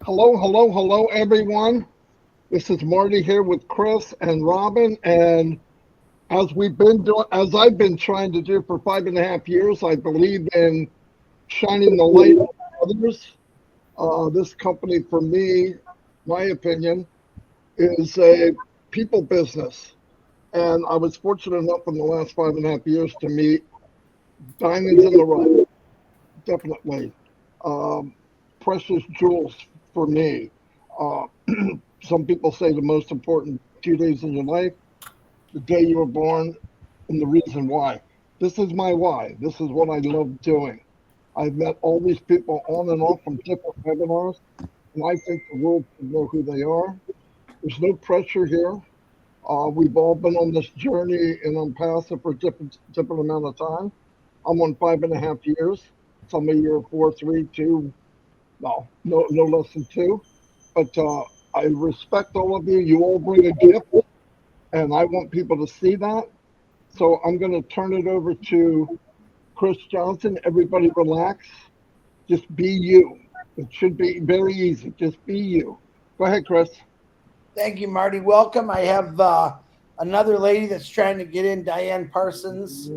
Hello, hello, hello, everyone. This is Marty here with Chris and Robin, and as I've been trying to do for 5.5 years, I believe in shining the light on others. This company, for me, my opinion, is a people business, and I was fortunate enough in the last 5.5 years to meet diamonds in the rough, definitely. Um, Precious jewels for me. Uh, some people say the most important 2 days in your life, the day you were born, and the reason why. This is my why. This is what I love doing. I've met all these people on and off from different webinars, and I think the world should know who they are. There's no pressure here. We've all been on this journey in Onpassive for different amount of time. I'm on 5.5 years. Some of you are 4, 3, 2, no less than two. But I respect all of you. You all bring a gift, and I want people to see that. So I'm going to turn it over to Chris Johnson. Everybody relax. Just be you. It should be very easy. Just be you. Go ahead, Chris. Thank you, Marty. Welcome. I have another lady that's trying to get in, Diane Parsons.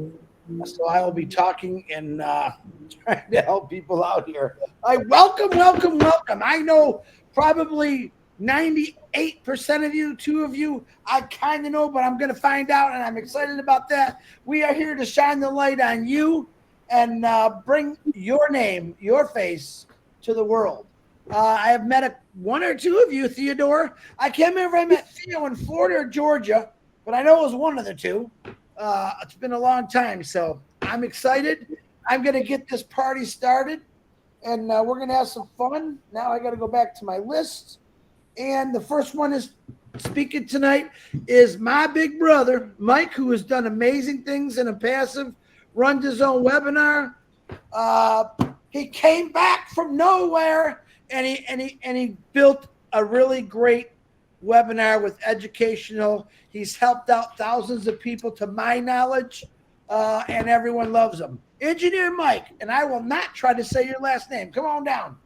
So I will be talking and trying to help people out here. I welcome. I know probably 98% of you, two of you, I kind of know, but I'm going to find out, and I'm excited about that. We are here to shine the light on you and bring your name, your face to the world. I have met one or two of you, Theodore. I can't remember if I met Theo in Florida or Georgia, but I know it was one of the two. It's been a long time, so I'm excited. I'm going to get this party started, and we're going to have some fun. Now I got to go back to my list. And the first one is speaking tonight is my big brother, Mike, who has done amazing things in Onpassive, runs his own webinar. He came back from nowhere and he built a really great webinar with educational. He's helped out thousands of people to my knowledge, and everyone loves him. Engineer Mike, and I will not try to say your last name. Come on down.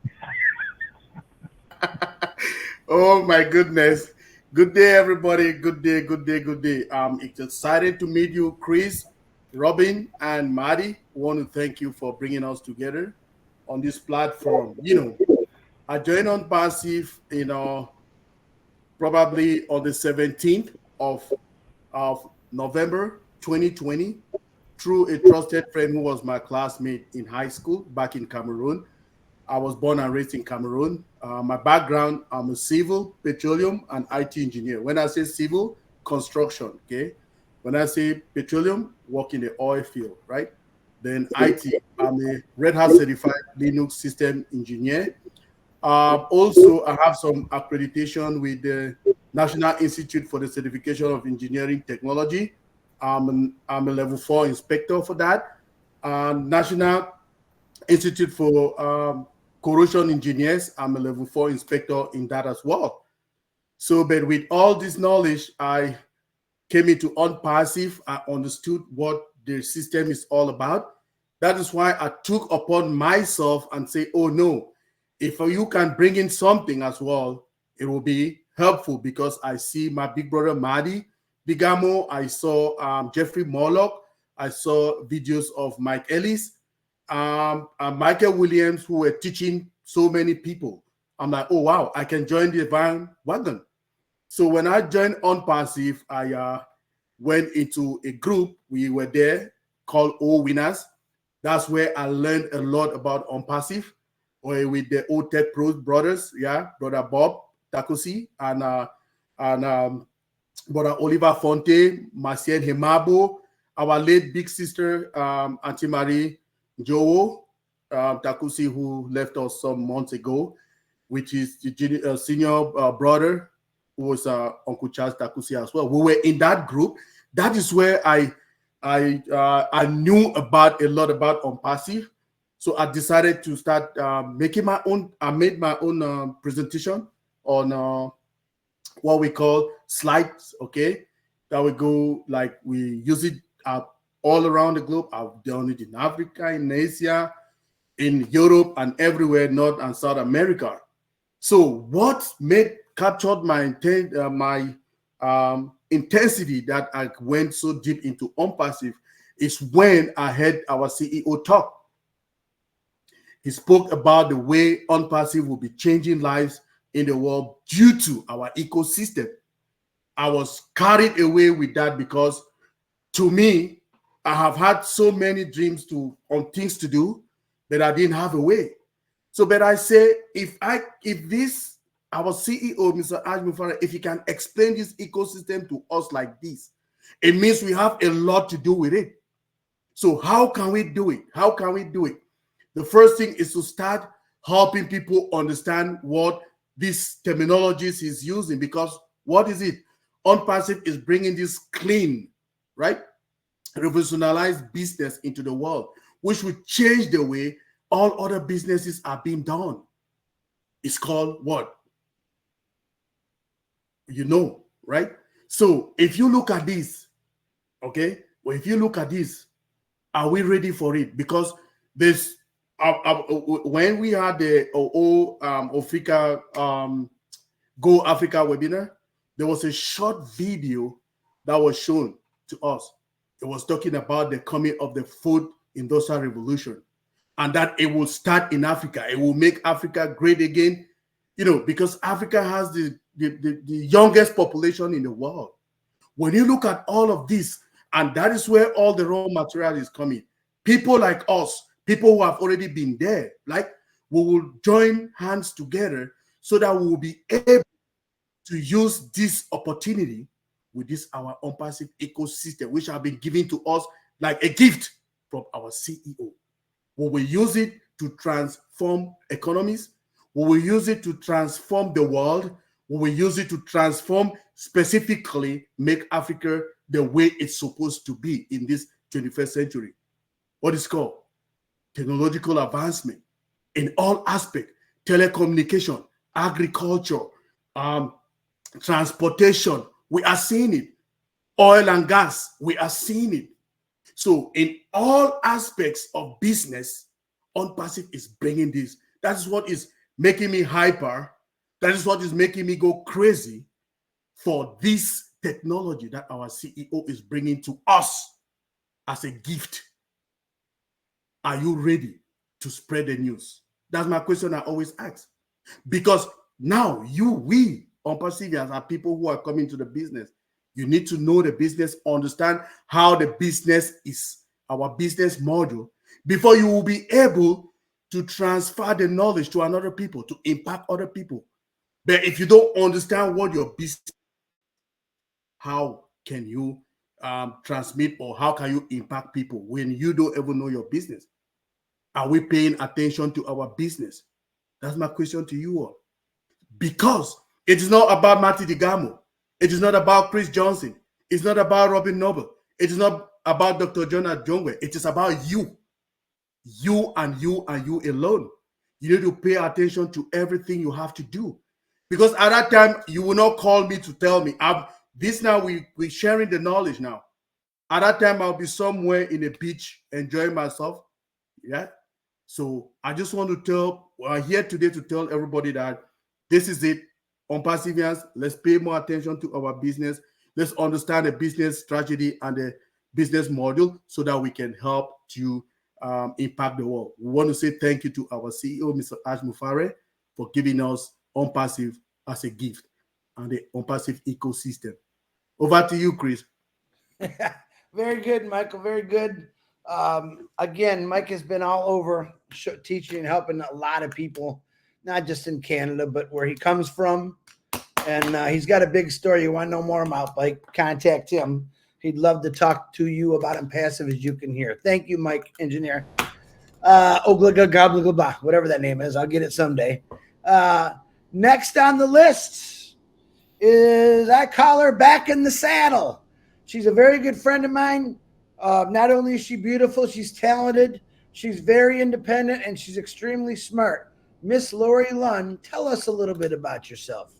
Oh my goodness. Good day, everybody. Good day, good day, good day. It's excited to meet you, Chris, Robin, and Marty. I want to thank you for bringing us together on this platform. I joined Onpassive, probably on the 17th of November 2020 through a trusted friend who was my classmate in high school back in Cameroon. I was born and raised in Cameroon. My background, I'm a civil, petroleum, and IT engineer. When I say civil, construction, okay? When I say petroleum, work in the oil field, right? Then IT, I'm a Red Hat certified Linux system engineer. Also, I have some accreditation with the National Institute for the Certification of Engineering Technology. I'm a level 4 inspector for that. National Institute for Corrosion Engineers, I'm a level 4 inspector in that as well. So, but with all this knowledge, I came into Onpassive. I understood what the system is all about. That is why I took upon myself and say, oh no, if you can bring in something as well, it will be helpful because I see my big brother Marty Bigamo, I saw Jeffrey Morlock, I saw videos of Mike Ellis, and Michael Williams, who were teaching so many people. I'm like, oh wow, I can join the bandwagon. So when I joined Onpassive, I went into a group. We were there called All Winners. That's where I learned a lot about Onpassive with the old Tech Pros brothers, yeah, brother Bob Takusi and brother Oliver Fonte, Marcien Hemabo, our late big sister, Auntie Marie Joe Takusi, who left us some months ago, which is the senior brother who was Uncle Charles Takusi as well. We were in that group. That is where I knew about a lot about Onpassive. So I decided to start making my own. I made my own presentation on what we call slides. Okay, that we go like we use it all around the globe. I've done it in Africa, in Asia, in Europe, and everywhere, North and South America. So what captured my intent, intensity that I went so deep into Onpassive is when I heard our CEO talk. He spoke about the way Onpassive will be changing lives in the world due to our ecosystem. I was carried away with that because, to me, I have had so many dreams on things to do, but I didn't have a way. So, but I say, if our CEO, Mr. Ajmufara, if he can explain this ecosystem to us like this, it means we have a lot to do with it. So how can we do it? How can we do it? The first thing is to start helping people understand what these terminologies is using, because what is it? Onpassive is bringing this clean, right, revolutionized business into the world, which will change the way all other businesses are being done. It's called what? You know, right? So if you look at this, okay, well, if you look at this, are we ready for it? Because this, when we had the Africa Go Africa webinar, there was a short video that was shown to us. It was talking about the coming of the food industrial revolution, and that it will start in Africa. It will make Africa great again, because Africa has the youngest population in the world. When you look at all of this, and that is where all the raw material is coming. People like us, people who have already been there, like, we will join hands together so that we will be able to use this opportunity with this our Onpassive ecosystem, which have been given to us like a gift from our CEO. We will use it to transform economies. We will use it to transform the world. We will use it to transform, specifically make Africa the way it's supposed to be in this 21st century. What is called technological advancement in all aspects: telecommunication, agriculture, transportation. We are seeing it. Oil and gas, we are seeing it. So in all aspects of business, Onpassive is bringing this. That is what is making me hyper. That is what is making me go crazy for this technology that our CEO is bringing to us as a gift. Are you ready to spread the news? That's my question I always ask. Because now we Onpassivians are people who are coming to the business. You need to know the business, understand how the business is, our business model, before you will be able to transfer the knowledge to another people, to impact other people. But if you don't understand what your business, how can you transmit, or how can you impact people when you don't even know your business? Are we paying attention to our business? That's my question to you all. Because it is not about Marty Digamo. It is not about Chris Johnson. It's not about Robin Noble. It is not about Dr. Jonah Jongwe. It is about you. You and you and you alone. You need to pay attention to everything you have to do. Because at that time, you will not call me to tell me. We're sharing the knowledge now. At that time, I'll be somewhere in a beach enjoying myself. Yeah. So I just want to we're here today to tell everybody that this is it. Onpassivians, let's pay more attention to our business. Let's understand the business strategy and the business model so that we can help to impact the world. We want to say thank you to our CEO, Mr. Ajmufare, for giving us Onpassive as a gift and the Onpassive ecosystem. Over to you, Chris. Very good, Michael. Very good. Again, Mike has been all over teaching and helping a lot of people, not just in Canada, but where he comes from. And he's got a big story. You want to know more about, Mike, contact him. He'd love to talk to you about Onpassive, as you can hear. Thank you, Mike, engineer. Whatever that name is. I'll get it someday. Next on the list is, I call her Back in the Saddle. She's a very good friend of mine. Not only is she beautiful, she's talented, she's very independent, and she's extremely smart. Miss Lori Lund, tell us a little bit about yourself.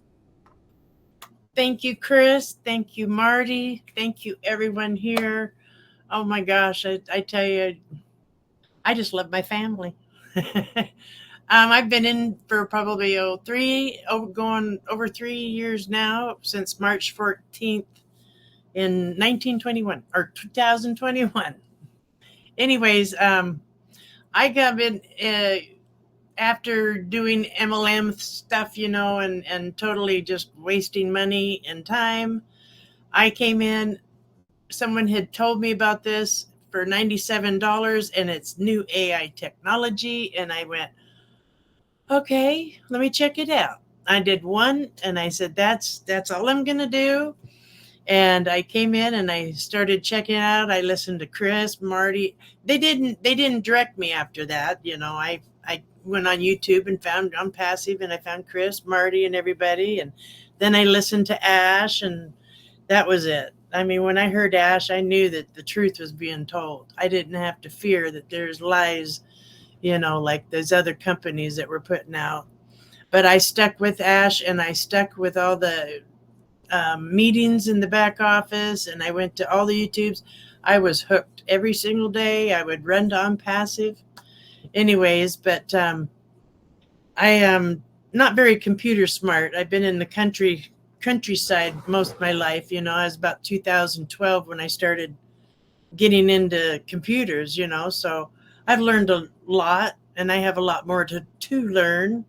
Thank you, Chris. Thank you, Marty. Thank you, everyone here. Oh my gosh, I tell you, I just love my family. I've been in for probably going over 3 years now, since March 14th in 1921 or 2021. Anyways, I got in after doing MLM stuff, and totally just wasting money and time. I came in, someone had told me about this for $97, and it's new AI technology. And I went, okay, let me check it out. I did one, and I said, that's all I'm going to do. And I came in and I started checking it out. I listened to Chris, Marty. They didn't direct me after that. I went on YouTube and found Onpassive, and I found Chris, Marty, and everybody. And then I listened to Ash, and that was it. I mean, when I heard Ash, I knew that the truth was being told. I didn't have to fear that there's lies, like those other companies that were putting out. But I stuck with Ash, and I stuck with all the meetings in the back office, and I went to all the YouTubes. I was hooked every single day. I would run to Onpassive. Anyways, but I am not very computer smart. I've been in the countryside most of my life. I was about 2012 when I started getting into computers. So I've learned a lot, and I have a lot more to learn.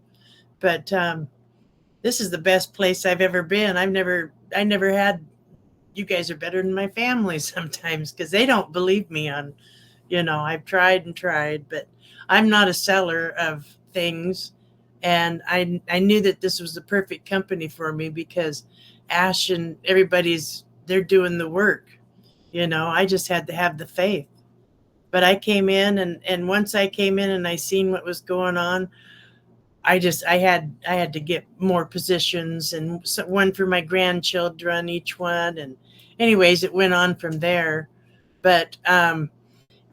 But this is the best place I've ever been. I never had. You guys are better than my family sometimes, because they don't believe me on, I've tried and tried, but I'm not a seller of things. And I knew that this was the perfect company for me, because Ash and they're doing the work. I just had to have the faith. But I came in, and once I came in and I seen what was going on, I had to get more positions, and one for my grandchildren, each one. And anyways, it went on from there. But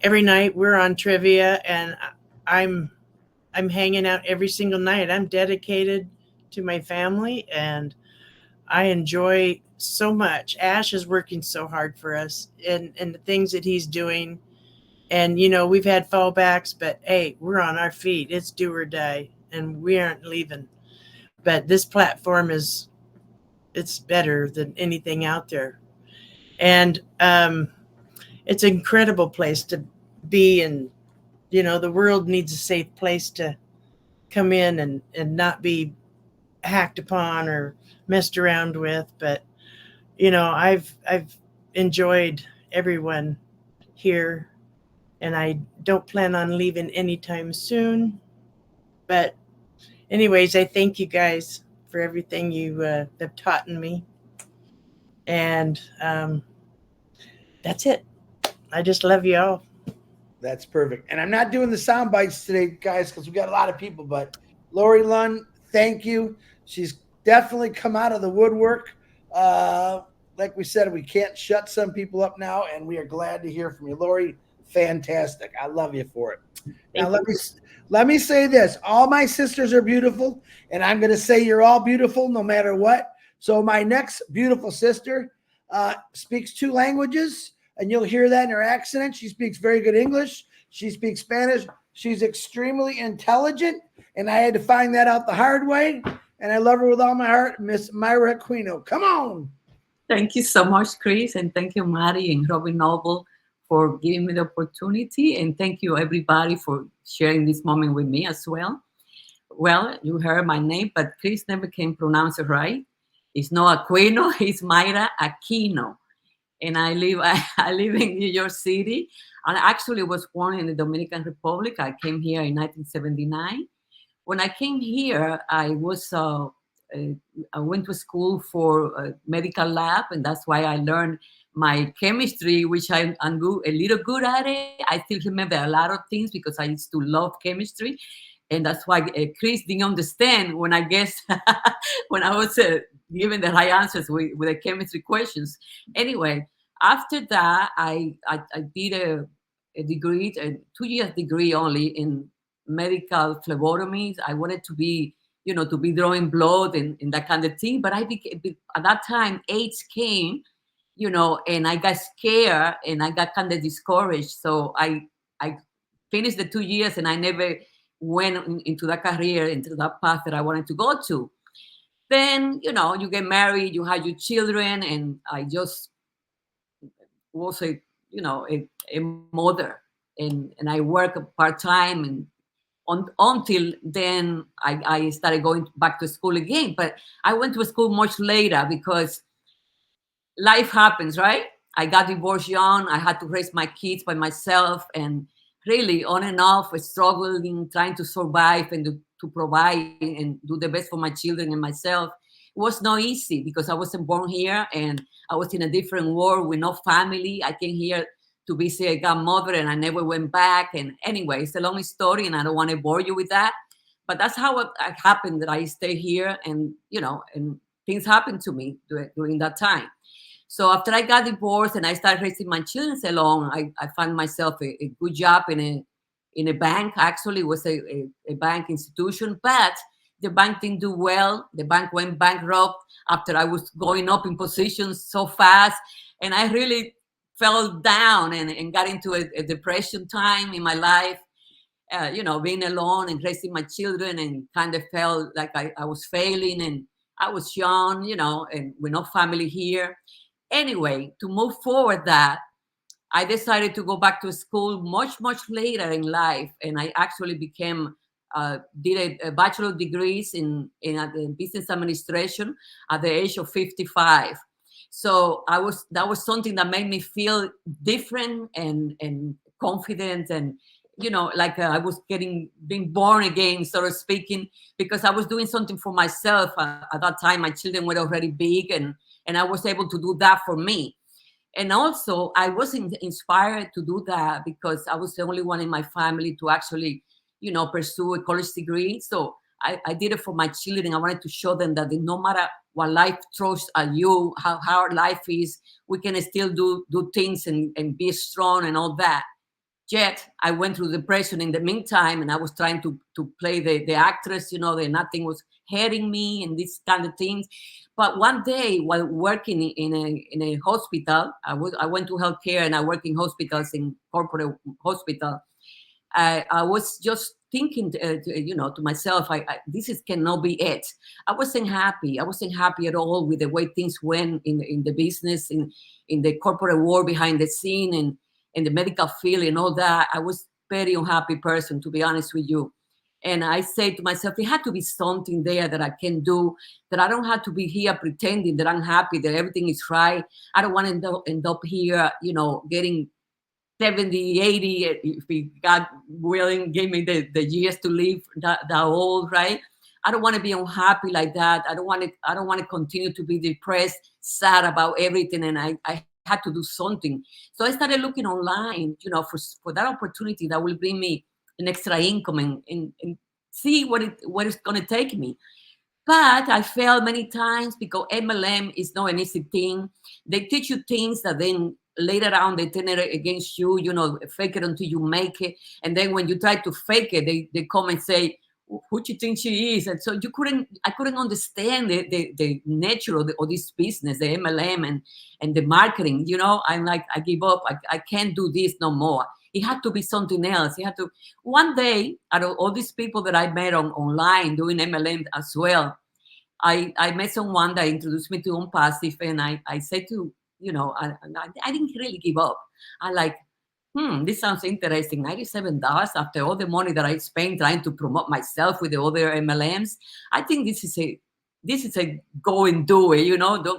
every night we're on trivia, and I'm I'm hanging out every single night. I'm dedicated to my family, and I enjoy so much. Ash is working so hard for us, and the things that he's doing. And we've had fallbacks, but hey, we're on our feet. It's do or die, and we aren't leaving. But this platform it's better than anything out there. And it's an incredible place to be. And the world needs a safe place to come in and not be hacked upon or messed around with. But I've enjoyed everyone here, and I don't plan on leaving anytime soon. But anyways, I thank you guys for everything you have taught me. And that's it. I just love you all. That's perfect. And I'm not doing the sound bites today, guys, because we got a lot of people. But Lori Lund, thank you. She's definitely come out of the woodwork. Like we said, we can't shut some people up now, and we are glad to hear from you, Lori. Fantastic. I love you for it. Now let me say this: all my sisters are beautiful, and I'm going to say you're all beautiful no matter what. So my next beautiful sister speaks 2 languages, and you'll hear that in her accent. She speaks very good English. She speaks Spanish. She's extremely intelligent, and I had to find that out the hard way. And I love her with all my heart, Miss Myra Aquino. Come on. Thank you so much, Chris, and thank you, Marty and Robin Noble, for giving me the opportunity. And thank you, everybody, for sharing this moment with me as well. Well, you heard my name, but Chris never can pronounce it right. It's not Aquino, it's Myra Aquino. And I live in New York City. I actually was born in the Dominican Republic. I came here in 1979. When I came here, I went to school for a medical lab, and that's why I learned my chemistry, which I'm a little good at it. I still remember a lot of things because I used to love chemistry. And that's why Chris didn't understand when I guess when I was giving the right answers with the chemistry questions. Anyway, after that, I did a degree, a 2 year degree only in medical phlebotomy. I wanted to be, to be drawing blood and that kind of thing. But at that time, AIDS came, and I got scared and I got kind of discouraged. So I finished the 2 years and I never went into that career, into that path that I wanted to go to. Then, you get married, you have your children, and I just was a mother, and I work part-time, and until then I started going back to school again. But I went to school much later because life happens, right? I got divorced young. I had to raise my kids by myself, and really on and off struggling, trying to survive and to provide and do the best for my children and myself. It was not easy because I wasn't born here, and I was in a different world with no family. I came here to visit a godmother, and I never went back. And anyway, it's a long story, and I don't want to bore you with that. But that's how it happened, that I stay here, and and things happened to me during that time. So after I got divorced and I started raising my children alone, I found myself a good job in a bank. Actually, it was a bank institution, but the bank didn't do well. The bank went bankrupt after I was going up in positions so fast, and I really fell down and got into a depression time in my life. Being alone and raising my children, and kind of felt like I was failing, and I was young, and with no family here. Anyway, to move forward that, I decided to go back to school much, much later in life. And I actually did a bachelor degrees in business administration at the age of 55. So that was something that made me feel different and confident, and like I was being born again, sort of speaking, because I was doing something for myself. At that time, my children were already big, and I was able to do that for me. And also, I was inspired to do that because I was the only one in my family to actually, pursue a college degree. So I did it for my children. I wanted to show them that no matter what life throws at you, how hard life is, we can still do things and be strong and all that. Yet I went through depression in the meantime, and I was trying to play the actress, that nothing was hitting me and these kind of things. But one day, while working in a hospital, I went to healthcare, and I work in hospitals, in corporate hospital. I was just thinking, to myself, this cannot be it. I wasn't happy. I wasn't happy at all with the way things went in the business, in the corporate world, behind the scene, and in the medical field and all that. I was very unhappy person, to be honest with you. And I say to myself, it had to be something there that I can do, that I don't have to be here pretending that I'm happy, that everything is right. I don't want to end up here, getting 70, 80, if we, God willing, gave me the years to live that old, right? I don't want to be unhappy like that. I don't want to continue to be depressed, sad about everything. And I had to do something. So I started looking online, for that opportunity that will bring me an extra income, and see what it's going to take me. But I failed many times because MLM is not an easy thing. They teach you things that then later on they turn it against you, fake it until you make it. And then when you try to fake it, they come and say, who do you think she is? And so I couldn't understand the nature of this business, the MLM and the marketing. I'm like, I give up. I can't do this no more. It had to be something else. One day, out of all these people that I met online doing MLM as well, I met someone that introduced me to Onpassive, and I said to, I didn't really give up. I like, this sounds interesting. $97 after all the money that I spent trying to promote myself with the other MLMs. I think this is a go and do it,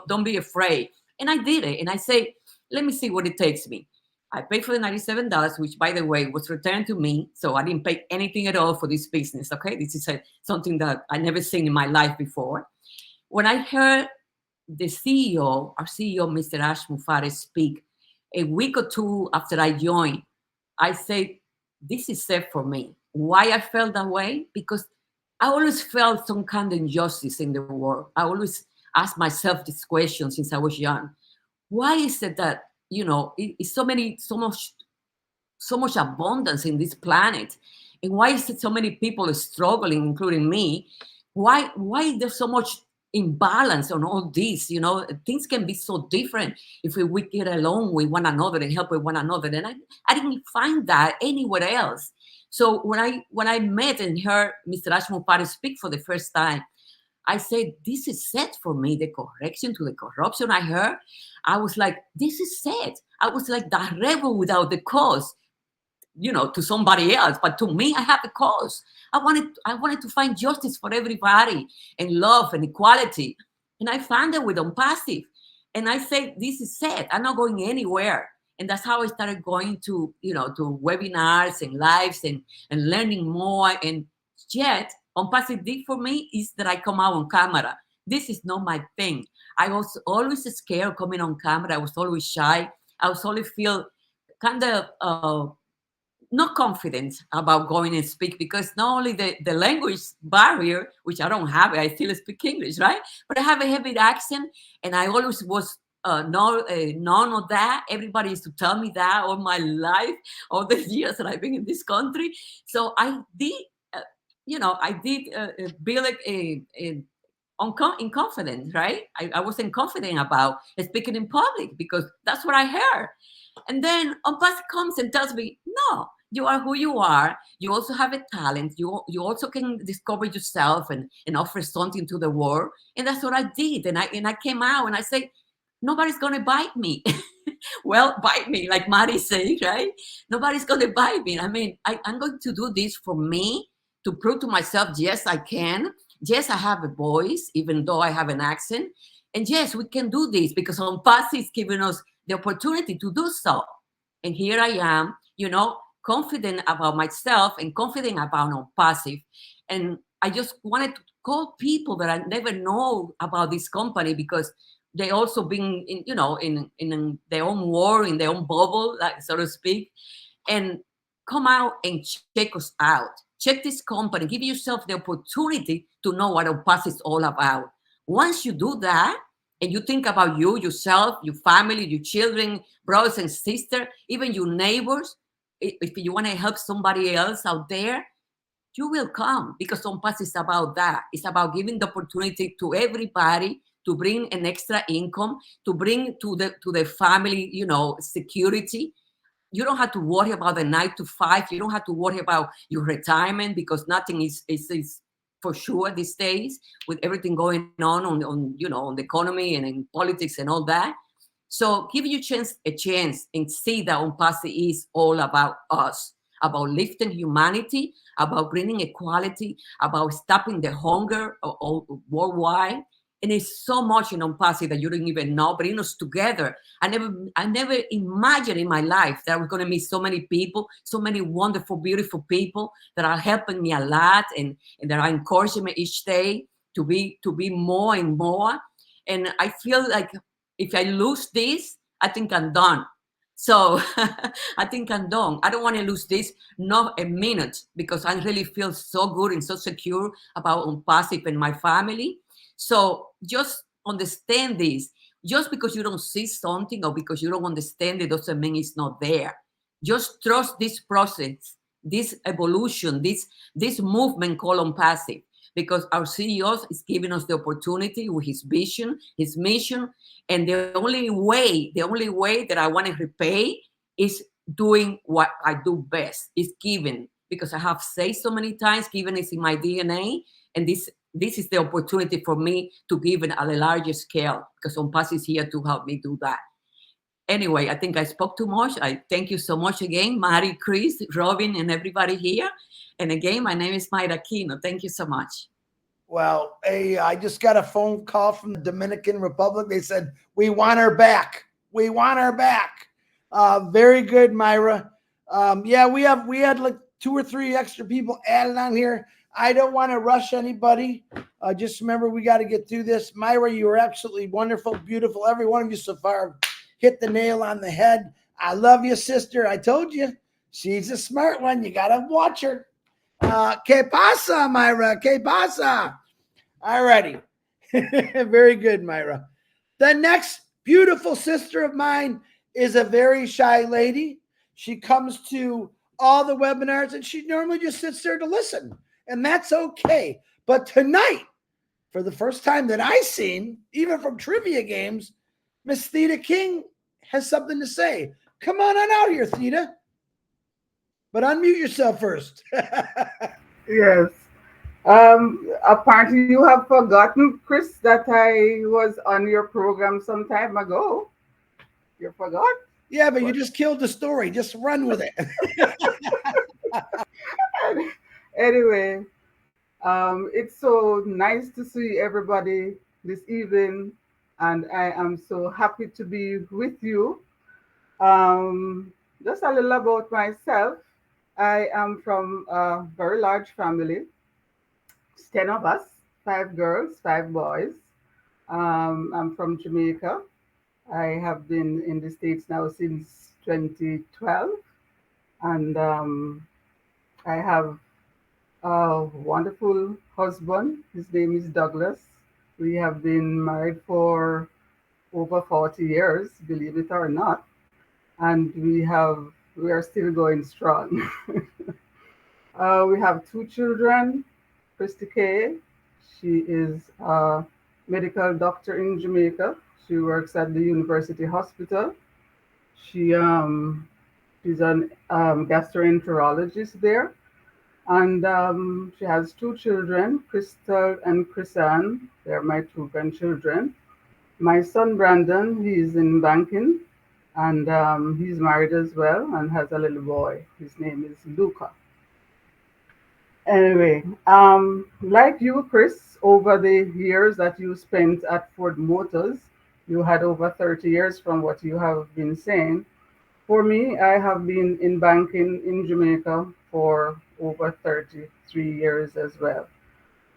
don't be afraid. And I did it. And I say, let me see what it takes me. I paid for the $97, which, by the way, was returned to me. So I didn't pay anything at all for this business. Okay. This is something that I never seen in my life before. When I heard the CEO, our CEO, Mr. Ash Mufareh, speak a week or two after I joined, I said, this is safe for me. Why I felt that way? Because I always felt some kind of injustice in the world. I always asked myself this question since I was young. Why is it that, it's so much abundance in this planet? And why is it so many people are struggling, including me? Why there's so much imbalance on all this? Things can be so different if we get along with one another and help with one another. And I didn't find that anywhere else. So when I met and heard Mr. Ashmupari speak for the first time, I said, this is set for me, the correction to the corruption I heard. I was like, this is set. I was like the rebel without the cause, to somebody else. But to me, I have a cause. I wanted to find justice for everybody and love and equality. And I found it with Onpassive. And I said, this is set. I'm not going anywhere. And that's how I started going to, to webinars and lives and learning more. And yet, Onpassive did for me is that I come out on camera. This is not my thing. I was always scared of coming on camera. I was always shy. I was always feel kind of not confident about going and speak, because not only the language barrier, which I don't have, I still speak English, right? But I have a heavy accent, and I always was none of that. Everybody used to tell me that all my life, all the years that I've been in this country. So I did, build in confidence, right? I wasn't confident about speaking in public because that's what I heard. And then Onpassive comes and tells me, no, you are who you are. You also have a talent. You also can discover yourself and offer something to the world. And that's what I did. And I came out and I said, nobody's going to bite me. Well, bite me, like Marty said, right? Nobody's going to bite me. I mean, I'm going to do this for me to prove to myself, yes, I can. Yes, I have a voice, even though I have an accent. And yes, we can do this because Onpassive is giving us the opportunity to do so. And here I am, confident about myself and confident about Onpassive. And I just wanted to call people that I never know about this company, because they also been in their own world, in their own bubble, like, so to speak, and come out and check us out. Check this company. Give yourself the opportunity to know what Onpassive is all about. Once you do that, and you think about you, yourself, your family, your children, brothers and sisters, even your neighbors, if you want to help somebody else out there, you will come, because Onpassive is about that. It's about giving the opportunity to everybody to bring an extra income, to bring to the family, security. You don't have to worry about the 9 to 5. You don't have to worry about your retirement, because nothing is for sure these days, with everything going on the economy and in politics and all that. So give you a chance and see that Onpassive is all about us, about lifting humanity, about bringing equality, about stopping the hunger worldwide. And it's so much in Onpassive that you don't even know, bring us together. I never imagined in my life that I was going to meet so many people, so many wonderful, beautiful people that are helping me a lot and that are encouraging me each day to be more and more. And I feel like if I lose this, I think I'm done. So I think I'm done. I don't want to lose this, not a minute, because I really feel so good and so secure about Onpassive and my family. So just understand this. Just because you don't see something or because you don't understand it doesn't mean it's not there. Just trust this process, this evolution, this movement called Onpassive, because our CEO is giving us the opportunity with his vision, his mission. And the only way that I want to repay is doing what I do best, is giving, because I have said so many times, giving is in my DNA. And this is the opportunity for me to give it at a larger scale, because Onpassive is here to help me do that. Anyway, I think I spoke too much. I thank you so much again, Marty, Chris, Robin, and everybody here. And again, my name is Mayra Aquino. Thank you so much. Well, hey, I just got a phone call from the Dominican Republic. They said, we want her back. We want her back. Very good, Mayra. Yeah, we had like 2 or 3 extra people added on here. I don't want to rush anybody. Just remember, we got to get through this. Mayra, you were absolutely wonderful, beautiful. Every one of you so far hit the nail on the head. I love you, sister. I told you. She's a smart one. You got to watch her. ¿Qué pasa, Mayra? ¿Qué pasa? All righty. Very good, Mayra. The next beautiful sister of mine is a very shy lady. She comes to all the webinars and she normally just sits there to listen. And that's okay. But tonight, for the first time that I've seen, even from trivia games, Miss Theta King has something to say. Come on out here, Theta. But unmute yourself first. Yes. Apparently you have forgotten, Chris, that I was on your program some time ago. You forgot? Yeah, but you What? just killed the story. Just run with it. Anyway, it's so nice to see everybody this evening, and I am so happy to be with you. Um, just a little about myself. I am from a very large family. It's 10 of us, five girls, five boys. I'm from Jamaica. I have been in the States now since 2012, and I have a wonderful husband. His name is Douglas. We have been married for over 40 years, believe it or not, and we are still going strong. We have two children. Christy Kay, she is a medical doctor in Jamaica. She works at the University Hospital. She she's an gastroenterologist there, and she has two children, Crystal and Chrisanne. They're my two grandchildren. My son Brandon, he's in banking, and he's married as well and has a little boy. His name is Luca. Anyway, like you, Chris, over the years that you spent at Ford Motors, you had over 30 years from what you have been saying. For me, I have been in banking in Jamaica for over 33 years as well.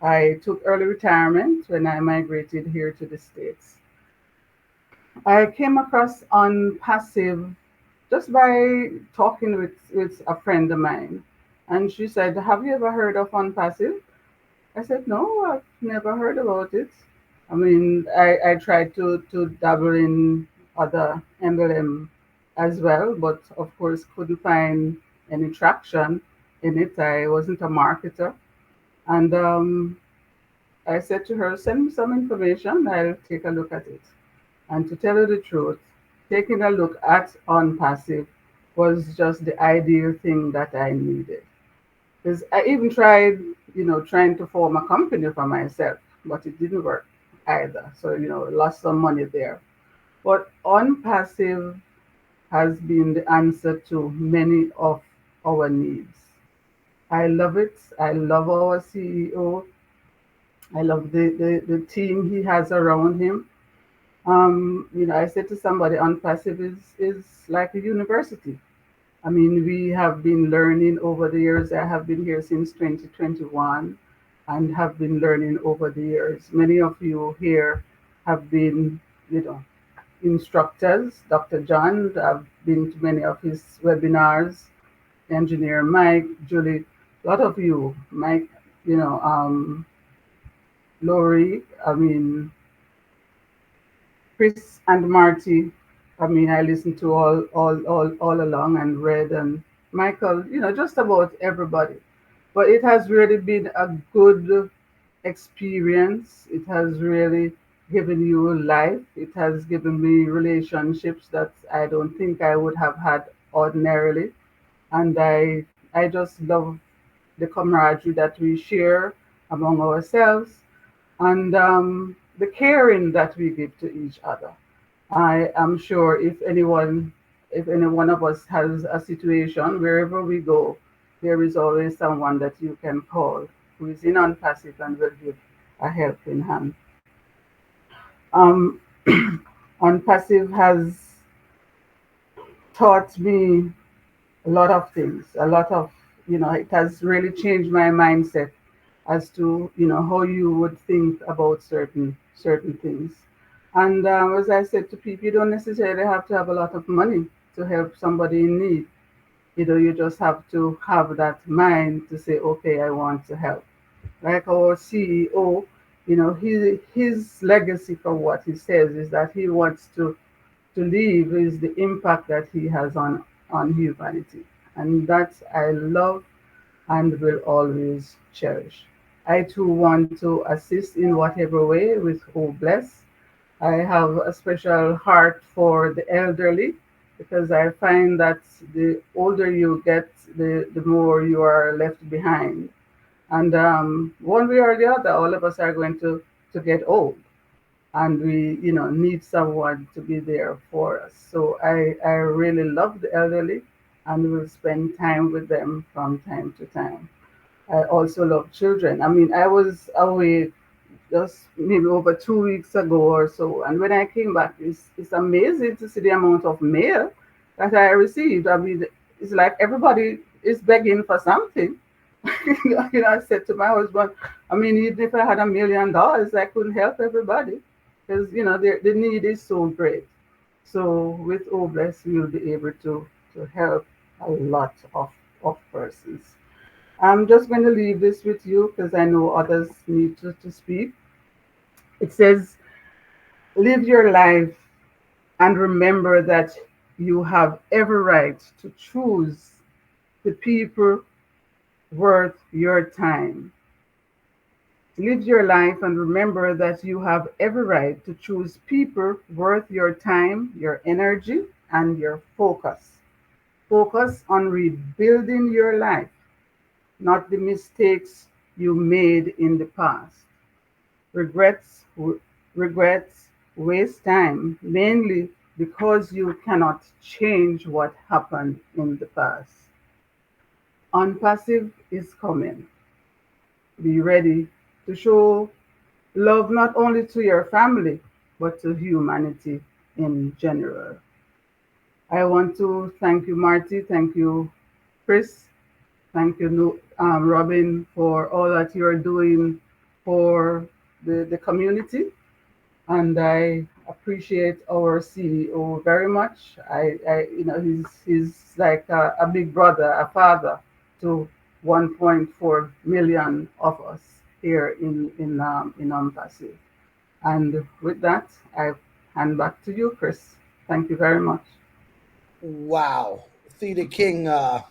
I took early retirement when I migrated here to the States. I came across Onpassive just by talking with a friend of mine. And she said, "Have you ever heard of Onpassive?" I said, "No, I've never heard about it." I mean, I tried to dabble in other MLM as well, but of course couldn't find any traction in it. I wasn't a marketer. And I said to her, "Send me some information, I'll take a look at it." And to tell you the truth, taking a look at Onpassive was just the ideal thing that I needed. Because I even tried, trying to form a company for myself, but it didn't work either. So, lost some money there. But Onpassive has been the answer to many of our needs. I love it. I love our CEO. I love the team he has around him. I said to somebody, Onpassive is like a university. I mean, we have been learning over the years. I have been here since 2021 and have been learning over the years. Many of you here have been, instructors. Dr. John, I've been to many of his webinars. Engineer Mike, Julie, a lot of you, Mike, Lori, I mean, Chris and Marty. I mean, I listened to all along and read and Michael, just about everybody. But it has really been a good experience. It has really given you life. It has given me relationships that I don't think I would have had ordinarily. And I just love the camaraderie that we share among ourselves and the caring that we give to each other. I am sure if any one of us has a situation, wherever we go, there is always someone that you can call who is in Onpassive and will give a helping hand. Um, Onpassive has taught me a lot of things, a lot of, it has really changed my mindset as to, how you would think about certain things. And as I said to people, you don't necessarily have to have a lot of money to help somebody in need. You just have to have that mind to say, okay, I want to help. Like our CEO, his legacy for what he says is that he wants to leave is the impact that he has on humanity. And that I love and will always cherish. I too want to assist in whatever way with Oh Bless. I have a special heart for the elderly. because I find that the older you get, the more you are left behind. And one way or the other, all of us are going to get old, and we, need someone to be there for us. So I really love the elderly, and will spend time with them from time to time. I also love children. I mean, I was away just maybe over 2 weeks ago or so. And when I came back, it's amazing to see the amount of mail that I received. I mean, it's like everybody is begging for something. I said to my husband, I mean, even if I had $1 million, I couldn't help everybody because, the need is so great. So with Obless, we'll be able to help a lot of persons. I'm just going to leave this with you because I know others need to speak. It says, live your life and remember that you have every right to choose the people worth your time. Live your life and remember that you have every right to choose people worth your time, your energy, and your focus. Focus on rebuilding your life, not the mistakes you made in the past. Regrets, regrets waste time, mainly because you cannot change what happened in the past. Onpassive is coming. Be ready to show love not only to your family, but to humanity in general. I want to thank you, Marty. Thank you, Chris. Thank you, Robin, for all that you're doing for the community. And I appreciate our CEO very much. He's like a big brother, a father to 1.4 million of us here in Onpassive. And with that, I hand back to you, Chris. Thank you very much. Wow, Theta King. Now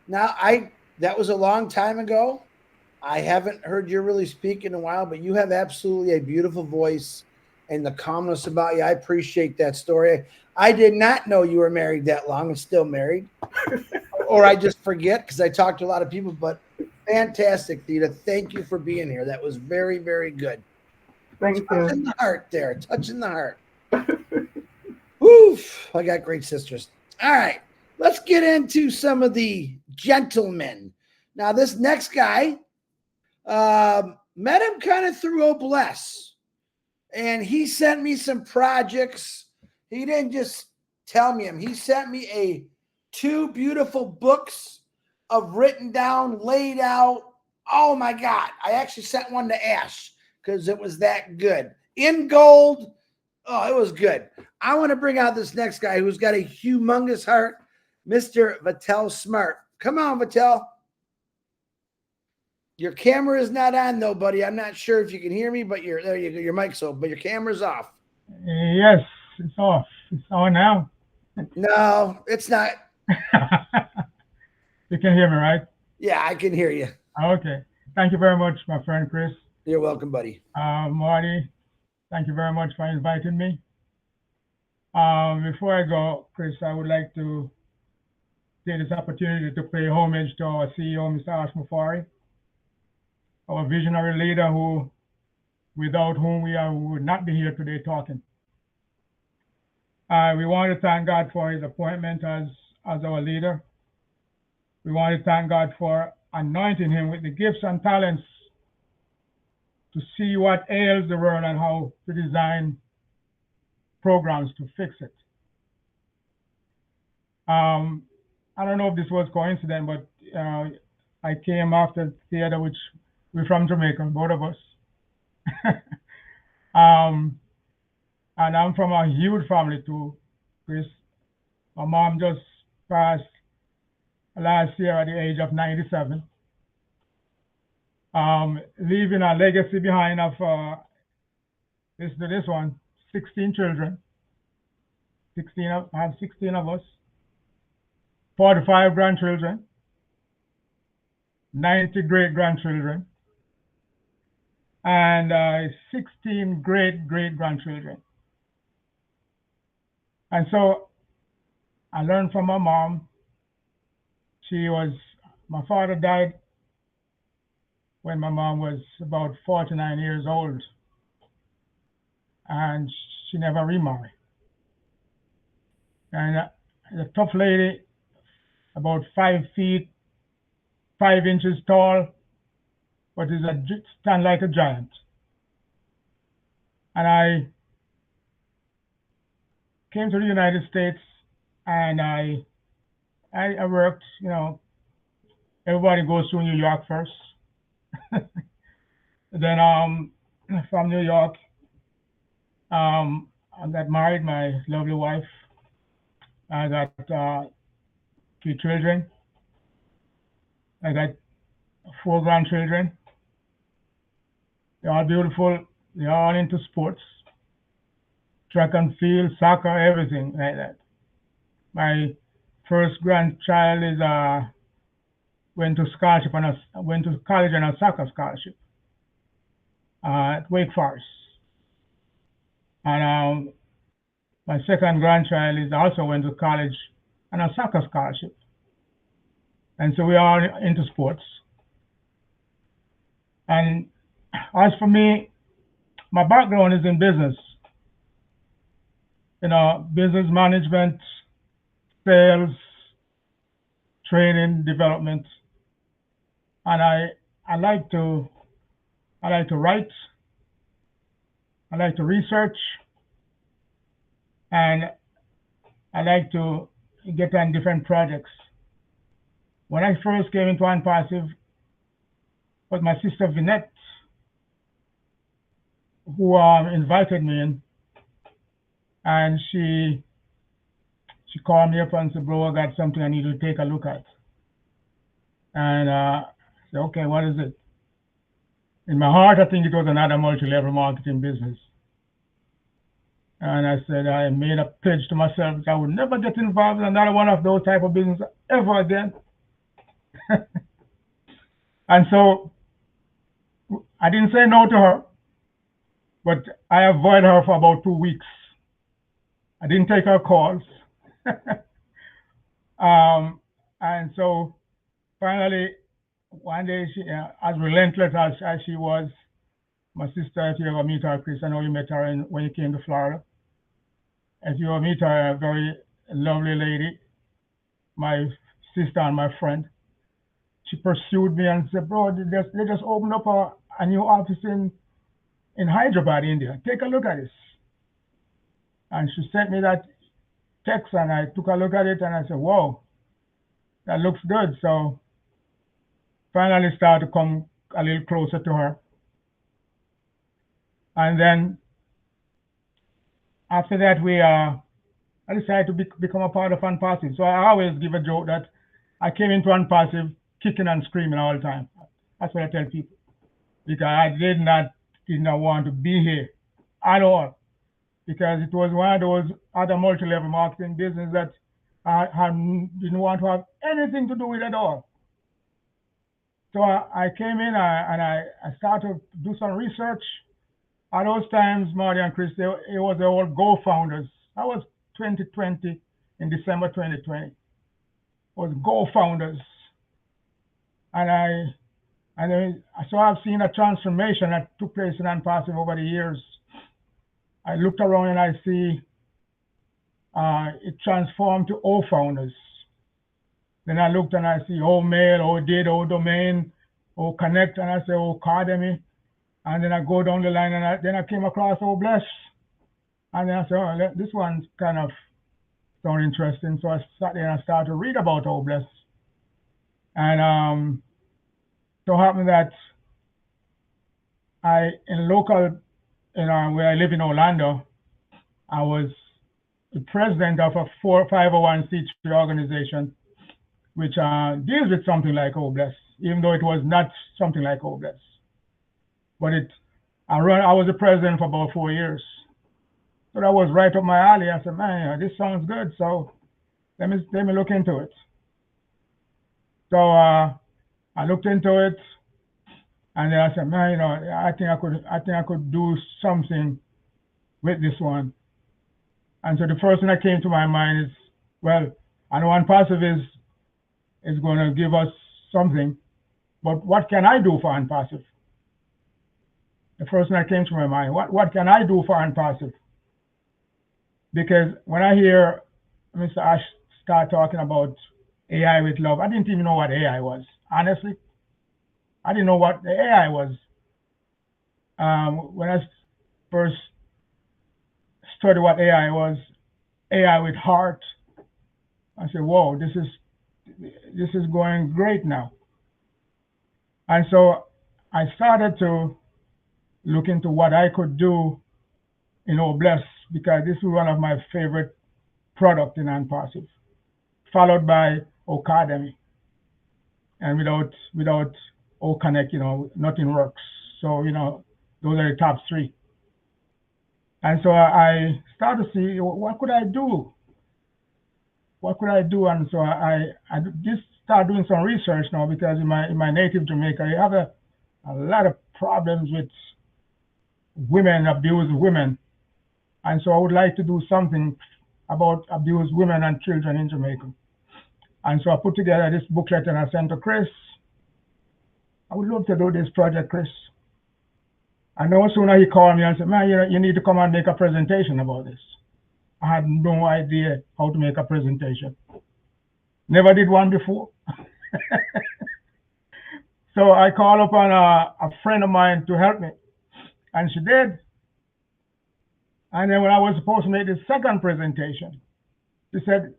I that was a long time ago. I haven't heard you really speak in a while, but you have absolutely a beautiful voice and the calmness about you. I appreciate that story. I did not know you were married that long and still married, or I just forget because I talk to a lot of people. But fantastic, Theta. Thank you for being here. That was very, very good. Thank Touching you. the heart there, touching the heart. Woof! I got great sisters. All right, let's get into some of the gentlemen. Now, this next guy, met him kind of through Obless, and he sent me some projects. He didn't just tell me him. He sent me two beautiful books of written down, laid out. Oh my God. I actually sent one to Ash because it was that good. In gold. Oh, it was good. I want to bring out this next guy who's got a humongous heart, Mr. Vattel Smart. Come on, Vattel. Your camera is not on, though, buddy. I'm not sure if you can hear me, but there you go. Your mic's open, but your camera's off. Yes, it's off. It's on now. No, it's not. You can hear me, right? Yeah, I can hear you. Okay. Thank you very much, my friend Chris. You're welcome, buddy. Marty, thank you very much for inviting me. Before I go, Chris, I would like to take this opportunity to pay homage to our CEO, Mr. Ash Mufari, our visionary leader without whom we would not be here today talking. We want to thank God for his appointment as our leader. We want to thank God for anointing him with the gifts and talents to see what ails the world and how to design programs to fix it. I don't know if this was coincidence, but I came after theater, which we're from Jamaica, both of us. And I'm from a huge family too, Chris. My mom just passed last year at the age of 97, leaving a legacy behind of this one, 16 children. I have 16 of us, 45 grandchildren, 90 great grandchildren, and 16 great great grandchildren. And so I learned from my mom. My father died when my mom was about 49 years old, and she never remarried. And a tough lady, about 5 feet, 5 inches tall, but stand like a giant. And I came to the United States, and I worked. Everybody goes through New York first. Then from New York, I got married, my lovely wife. I got 3 children. I got 4 grandchildren. They're all beautiful. They're all into sports, track and field, soccer, everything like that. My first grandchild is went to college on a soccer scholarship at Wake Forest, and my second grandchild is also went to college on a soccer scholarship, and so we are into sports. And as for me, my background is in business, business management, sales, training, development, and I like to write, I like to research, and I like to get on different projects. When I first came into Onpassive, was my sister Vinette who invited me in, and she called me up and said, "Bro, I got something I need to take a look at." And I said, "Okay, what is it?" In my heart, I think it was another multi-level marketing business. And I said, I made a pledge to myself that I would never get involved in another one of those type of business ever again. And so I didn't say no to her, but I avoided her for about 2 weeks. I didn't take her calls. And so finally, one day, she, as relentless as she was, my sister, if you ever meet her, Chris, I know you met her when you came to Florida. If you ever meet her, a very lovely lady, my sister and my friend, she pursued me and said, "Bro, they just opened up a new office in Hyderabad, India. Take a look at this." And she sent me that text, and I took a look at it, and I said, "Whoa, that looks good." So finally started to come a little closer to her. And then after that, I decided to become a part of Onpassive. So I always give a joke that I came into Onpassive kicking and screaming all the time. That's what I tell people, because I did not want to be here at all, because it was one of those other multi-level marketing business that I didn't want to have anything to do with at all. So I came in and I started to do some research. At those times, Marty and Chris, it was the old Go Founders. That was 2020, in December 2020. It was Go Founders. And so I've seen a transformation that took place in Onpassive over the years. I looked around and I see it transformed to O Founders. Then I looked and I see O Mail, O Did, O Domain, O Connect, and I say O Academy. And then I go down the line, and then I came across O Bless. And then I said, "Oh, this one kind of sounds interesting." So I sat there and I started to read about O Bless. And so happened that where I live in Orlando, I was the president of a 501c3 organization, which deals with something like O Bless, even though it was not something like O Bless. But I was the president for about 4 years. So that was right up my alley. I said, "Man, this sounds good. So let me look into it." So I looked into it, and then I said, "Man, I think I could do something with this one." And so the first thing that came to my mind is Well, I know Onpassive is going to give us something, but what can I do for Onpassive? The first thing that came to my mind, what can I do for Onpassive? Because when I hear Mr. Ash start talking about AI with love, I didn't even know what AI was. Honestly, I didn't know what the AI was. When I first studied what AI was, AI with heart, I said, "Whoa, this is going great now." And so I started to look into what I could do in Bless, because this is one of my favorite products in Onpassive, followed by Academy. And without O Connect, nothing works. So, those are the top three. And so I started to see, what could I do? What could I do? And so I just started doing some research now, because in my native Jamaica, I have a lot of problems with women, abused women. And so I would like to do something about abused women and children in Jamaica. And so I put together this booklet and I sent to Chris. I would love to do this project, Chris. And no sooner he called me and said, "Man, you need to come and make a presentation about this." I had no idea how to make a presentation. Never did one before. So I called upon a friend of mine to help me, and she did. And then when I was supposed to make the second presentation, she said,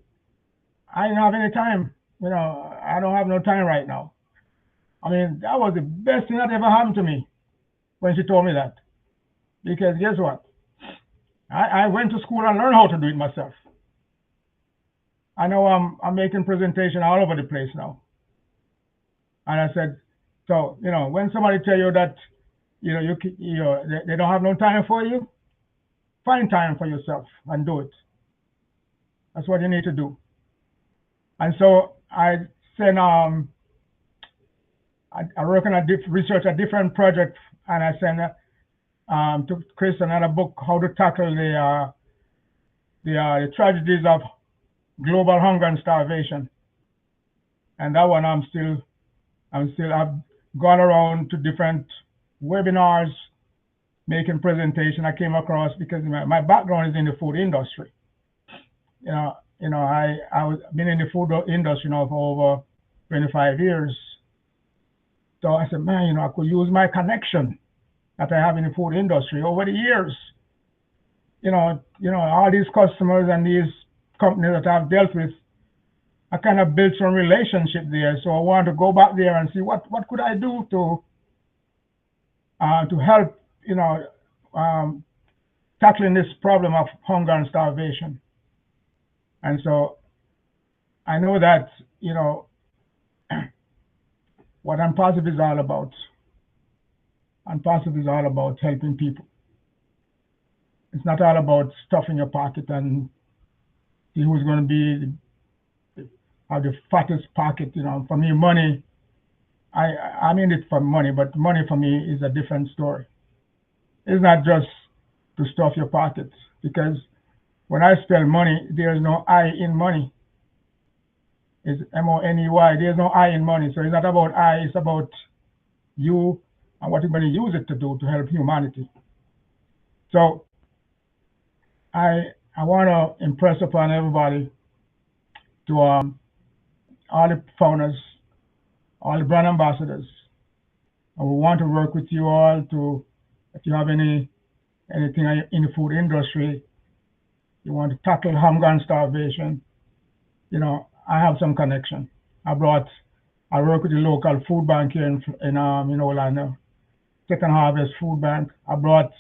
"I didn't have any time. I don't have no time right now." I mean, that was the best thing that ever happened to me when she told me that. Because guess what? I went to school and learned how to do it myself. I know I'm making presentation all over the place now. And I said, so, when somebody tell you that, they don't have no time for you, find time for yourself and do it. That's what you need to do. And so I sent, I work on research a different project, and I sent to Chris another book, how to tackle the tragedies of global hunger and starvation. And that one I've gone around to different webinars, making presentation. I came across, because my background is in the food industry. I was been in the food industry now for over 25 years. So I said, man, I could use my connection that I have in the food industry over the years. All these customers and these companies that I've dealt with, I kind of built some relationship there. So I wanted to go back there and see what could I do to help, tackling this problem of hunger and starvation. And so I know that, what Onpassive is all about. Onpassive is all about helping people. It's not all about stuffing your pocket and see who's going to have the fattest pocket. For me, money, I'm in it for money, but money for me is a different story. It's not just to stuff your pockets, because when I spell money, there's no I in money. It's MONEY. There's no I in money. So it's not about I, it's about you and what you're going to use it to do to help humanity. So I want to impress upon everybody, to all the founders, all the brand ambassadors, and we want to work with you all to, if you have anything in the food industry, you want to tackle hunger and starvation, I have some connection. I work with the local food bank here in Orlando, Second Harvest Food Bank. I brought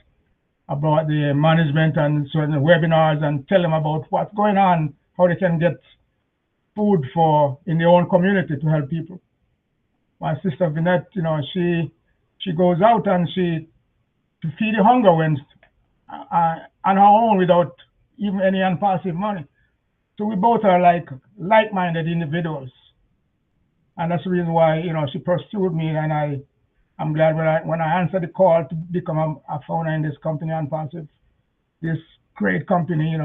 the management and certain webinars and tell them about what's going on, how they can get food in their own community to help people. My sister Vinette, she goes out and to feed the hunger when on her own without even any Onpassive money. So we both are like-minded individuals, and that's the reason why she pursued me, and I'm glad when I answered the call to become a founder in this company, Onpassive, this great company.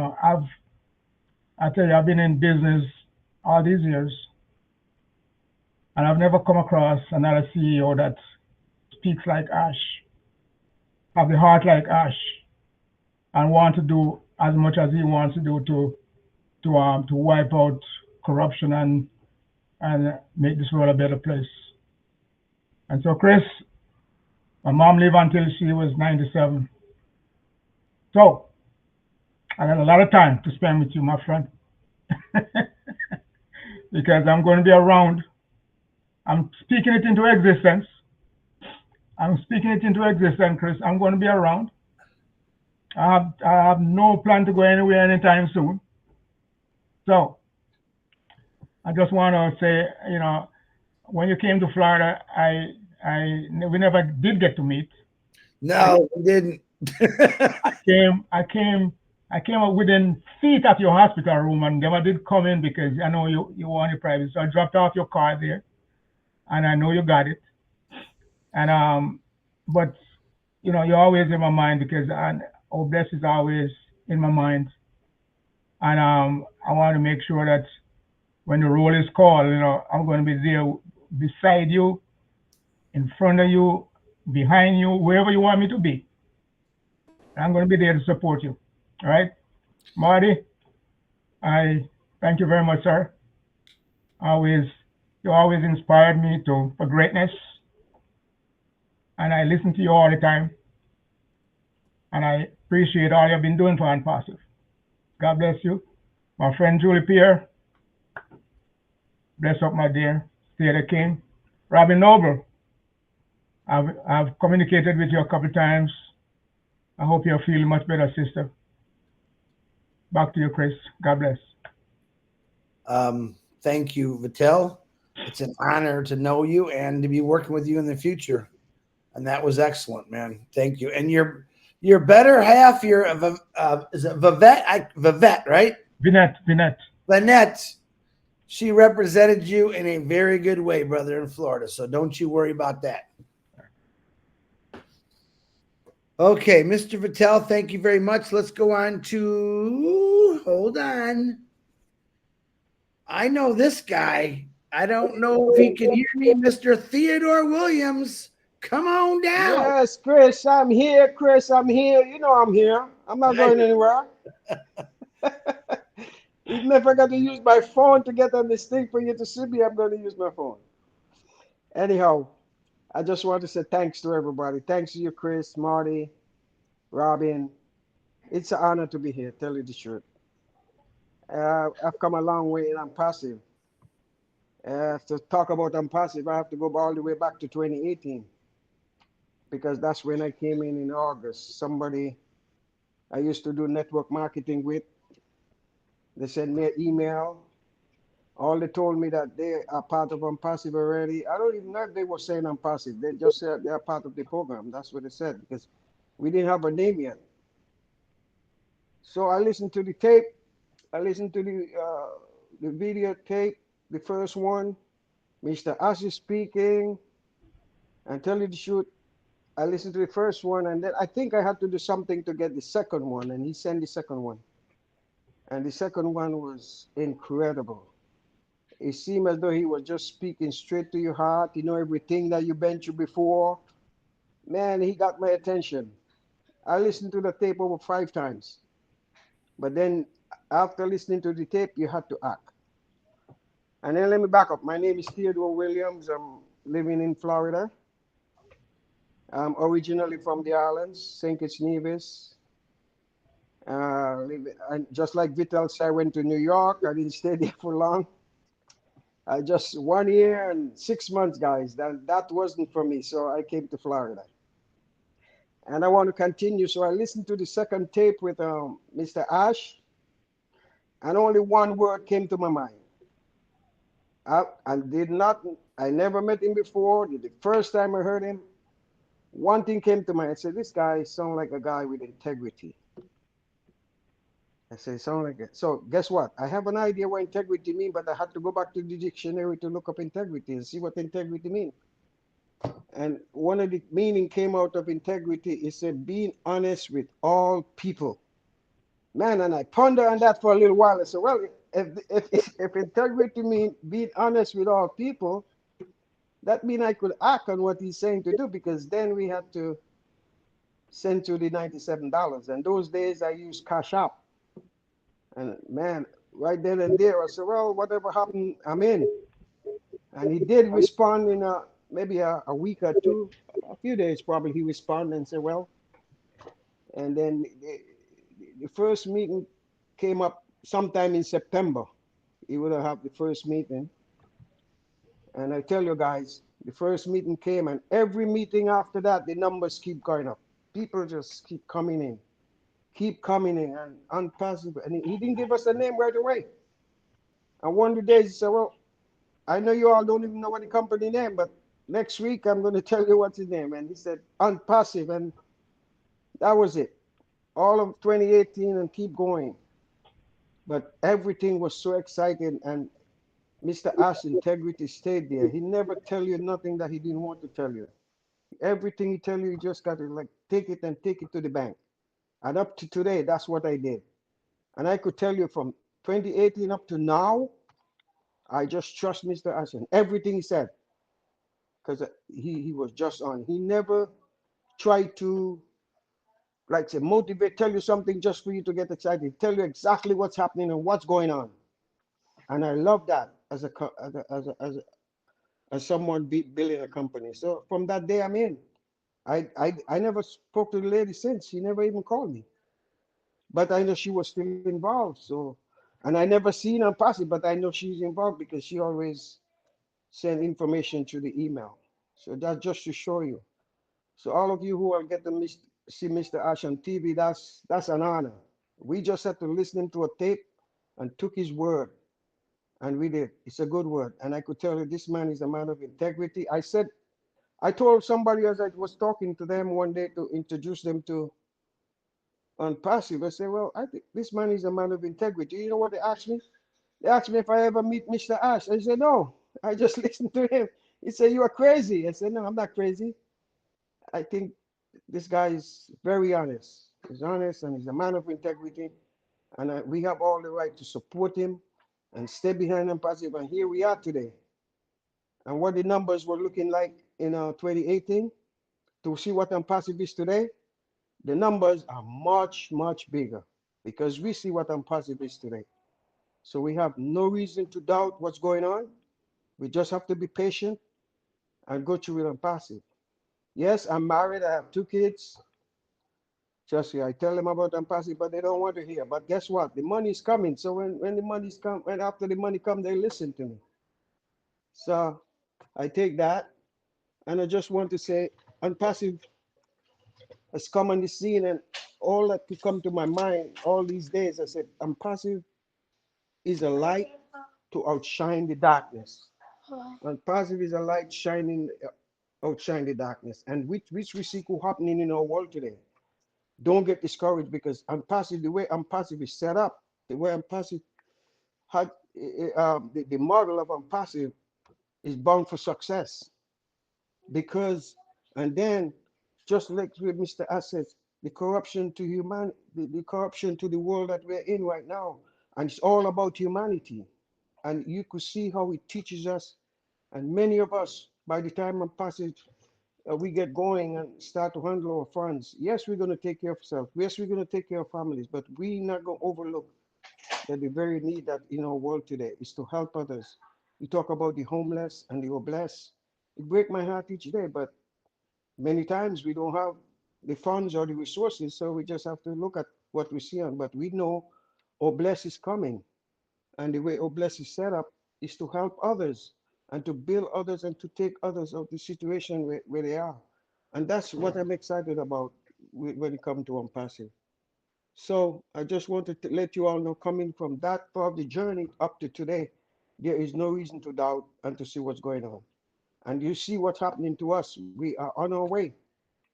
I I tell you, I've been in business all these years, and I've never come across another CEO that speaks like Ash, have the heart like Ash, and want to do as much as he wants to do to wipe out corruption and make this world a better place. And so, Chris, my mom lived until she was 97. So I got a lot of time to spend with you, my friend, because I'm going to be around. I'm speaking it into existence. I'm speaking it into existence, Chris. I'm going to be around. I have no plan to go anywhere anytime soon. So I just want to say, when you came to Florida, we never did get to meet. No, we didn't. I came up within feet of your hospital room and never did come in because I know you wanted privacy. So I dropped off your card there, and I know you got it. And but you're always in my mind because oh, bless is always in my mind. And I want to make sure that when the roll is called, I'm going to be there beside you, in front of you, behind you, wherever you want me to be. I'm going to be there to support you. All right, Marty, I thank you very much, sir. You always inspired me for greatness, and I listen to you all the time, and I appreciate all you've been doing for Onpassive. God bless you. My friend Julie Pierre, bless up, my dear. Stay the king. Robin Noble, I've communicated with you a couple times. I hope you're feeling much better, sister. Back to you, Chris. God bless. Thank you, Vittel. It's an honor to know you and to be working with you in the future. And that was excellent, man. Thank you. And your better half, is it Vivette? Vivette, right? Vinette. She represented you in a very good way, brother, in Florida. So don't you worry about that. Okay, Mr. Vittel, thank you very much. Let's go on to, hold on. I know this guy. I don't know if he can hear me, Mr. Theodore Williams. Come on down. Yes, Chris, I'm here. Chris, I'm here. You know I'm here. I'm not going anywhere. Even if I got to use my phone to get on this thing for you to see me, I'm going to use my phone. Anyhow, I just want to say thanks to everybody. Thanks to you, Chris, Marty, Robin. It's an honor to be here, tell you the truth. I've come a long way in Onpassive. To talk about Onpassive, I have to go all the way back to 2018 because that's when I came in August. Somebody I used to do network marketing with, they sent me an email. All they told me that they are part of Onpassive already. I don't even know if they were saying Onpassive. They just said they are part of the program. That's what they said because we didn't have a name yet. So I listened to the tape. I listened to the video tape, the first one, Mr. Ashi speaking, and tell you the truth, I listened to the first one, and then I think I had to do something to get the second one, and he sent the second one. And the second one was incredible. It seemed as though he was just speaking straight to your heart, everything that you've been through before. Man, he got my attention. I listened to the tape over 5 times. But then after listening to the tape, you had to act. And then let me back up. My name is Theodore Williams. I'm living in Florida. I'm originally from the islands, St. Kitts Nevis. And just like Vittel said, I went to New York. I didn't stay there for long. Just 1 year and 6 months, guys. That wasn't for me, so I came to Florida. And I want to continue. So I listened to the second tape with Mr. Ash, and only one word came to my mind. I never met him before. The first time I heard him, one thing came to mind. I said, this guy sounds like a guy with integrity. I said, sound like it. So guess what? I have an idea what integrity means, but I had to go back to the dictionary to look up integrity and see what integrity means. And one of the meaning came out of integrity is being honest with all people. Man, and I ponder on that for a little while. I said, well, if integrity means being honest with all people, that means I could act on what he's saying to do, because then we had to send to the $97. And those days I used Cash App. And man, right then and there, I said, well, whatever happened, I'm in. And he did respond in maybe a week or two, a few days probably. He responded and said, well, and then the first meeting came up sometime in September. He would have the first meeting. And I tell you guys, the first meeting came, and every meeting after that, the numbers keep going up. People just keep coming in, and Onpassive. And he didn't give us a name right away. And one of the days he said, well, I know you all don't even know what the company name, but next week I'm going to tell you what's his name. And he said, Onpassive. And that was it. All of 2018 and keep going. But everything was so exciting, and Mr. Ash integrity stayed there. He never tell you nothing that he didn't want to tell you. Everything he tell you, you just got to like take it and take it to the bank. And up to today, that's what I did. And I could tell you from 2018 up to now, I just trust Mr. Ash and everything he said, because he was just on. He never tried to, like say, motivate, tell you something just for you to get excited. Tell you exactly what's happening and what's going on. And I love that as someone building a company. So from that day, I'm in. I never spoke to the lady since. She never even called me. But I know she was still involved. So, and I never seen her pass it, but I know she's involved because she always send information through the email. So that's just to show you. So all of you who are getting to see Mr. Ash on TV, that's an honor. We just had to listen to a tape and took his word. And we did. It's a good word. And I could tell you this man is a man of integrity. I told somebody as I was talking to them one day to introduce them to Onpassive. I said, well, I think this man is a man of integrity. You know what they asked me? They asked me if I ever meet Mr. Ash. I said, no, I just listened to him. He said, you are crazy. I said, no, I'm not crazy. I think this guy is very honest. He's honest and he's a man of integrity. And we have all the right to support him and stay behind Onpassive. And here we are today. And what the numbers were looking like in 2018 to see what Onpassive is today, the numbers are much, much bigger because we see what Onpassive is today. So we have no reason to doubt what's going on. We just have to be patient and go through with Onpassive. Yes, I'm married. I have 2 kids. Just I tell them about Onpassive, but they don't want to hear. But guess what? The money is coming. So when the money's come, when after the money comes, they listen to me. So I take that, and I just want to say, Onpassive has come on the scene, and all that could come to my mind all these days, I said, Onpassive is a light to outshine the darkness. Onpassive is a light shining, outshine the darkness, and which we see happening in our world today. Don't get discouraged because Onpassive, the way Onpassive is set up, the way Onpassive had the model of Onpassive is bound for success. Because, and then, just like with Mr. Assets, the corruption to human, the corruption to the world that we're in right now, and it's all about humanity. And you could see how it teaches us, and many of us, by the time Onpassive we get going and start to handle our funds, yes, we're going to take care of ourselves. Yes, we're going to take care of families, but we're not going to overlook that the very need that in our world today is to help others. You talk about the homeless and the obese. It breaks my heart each day, but many times we don't have the funds or the resources, so we just have to look at what we see on. But we know obese is coming, and the way obese is set up is to help others and to build others and to take others out of the situation where they are. And that's what I'm excited about when it comes to Onpassive. So I just wanted to let you all know, coming from that part of the journey up to today, there is no reason to doubt and to see what's going on. And you see what's happening to us. We are on our way.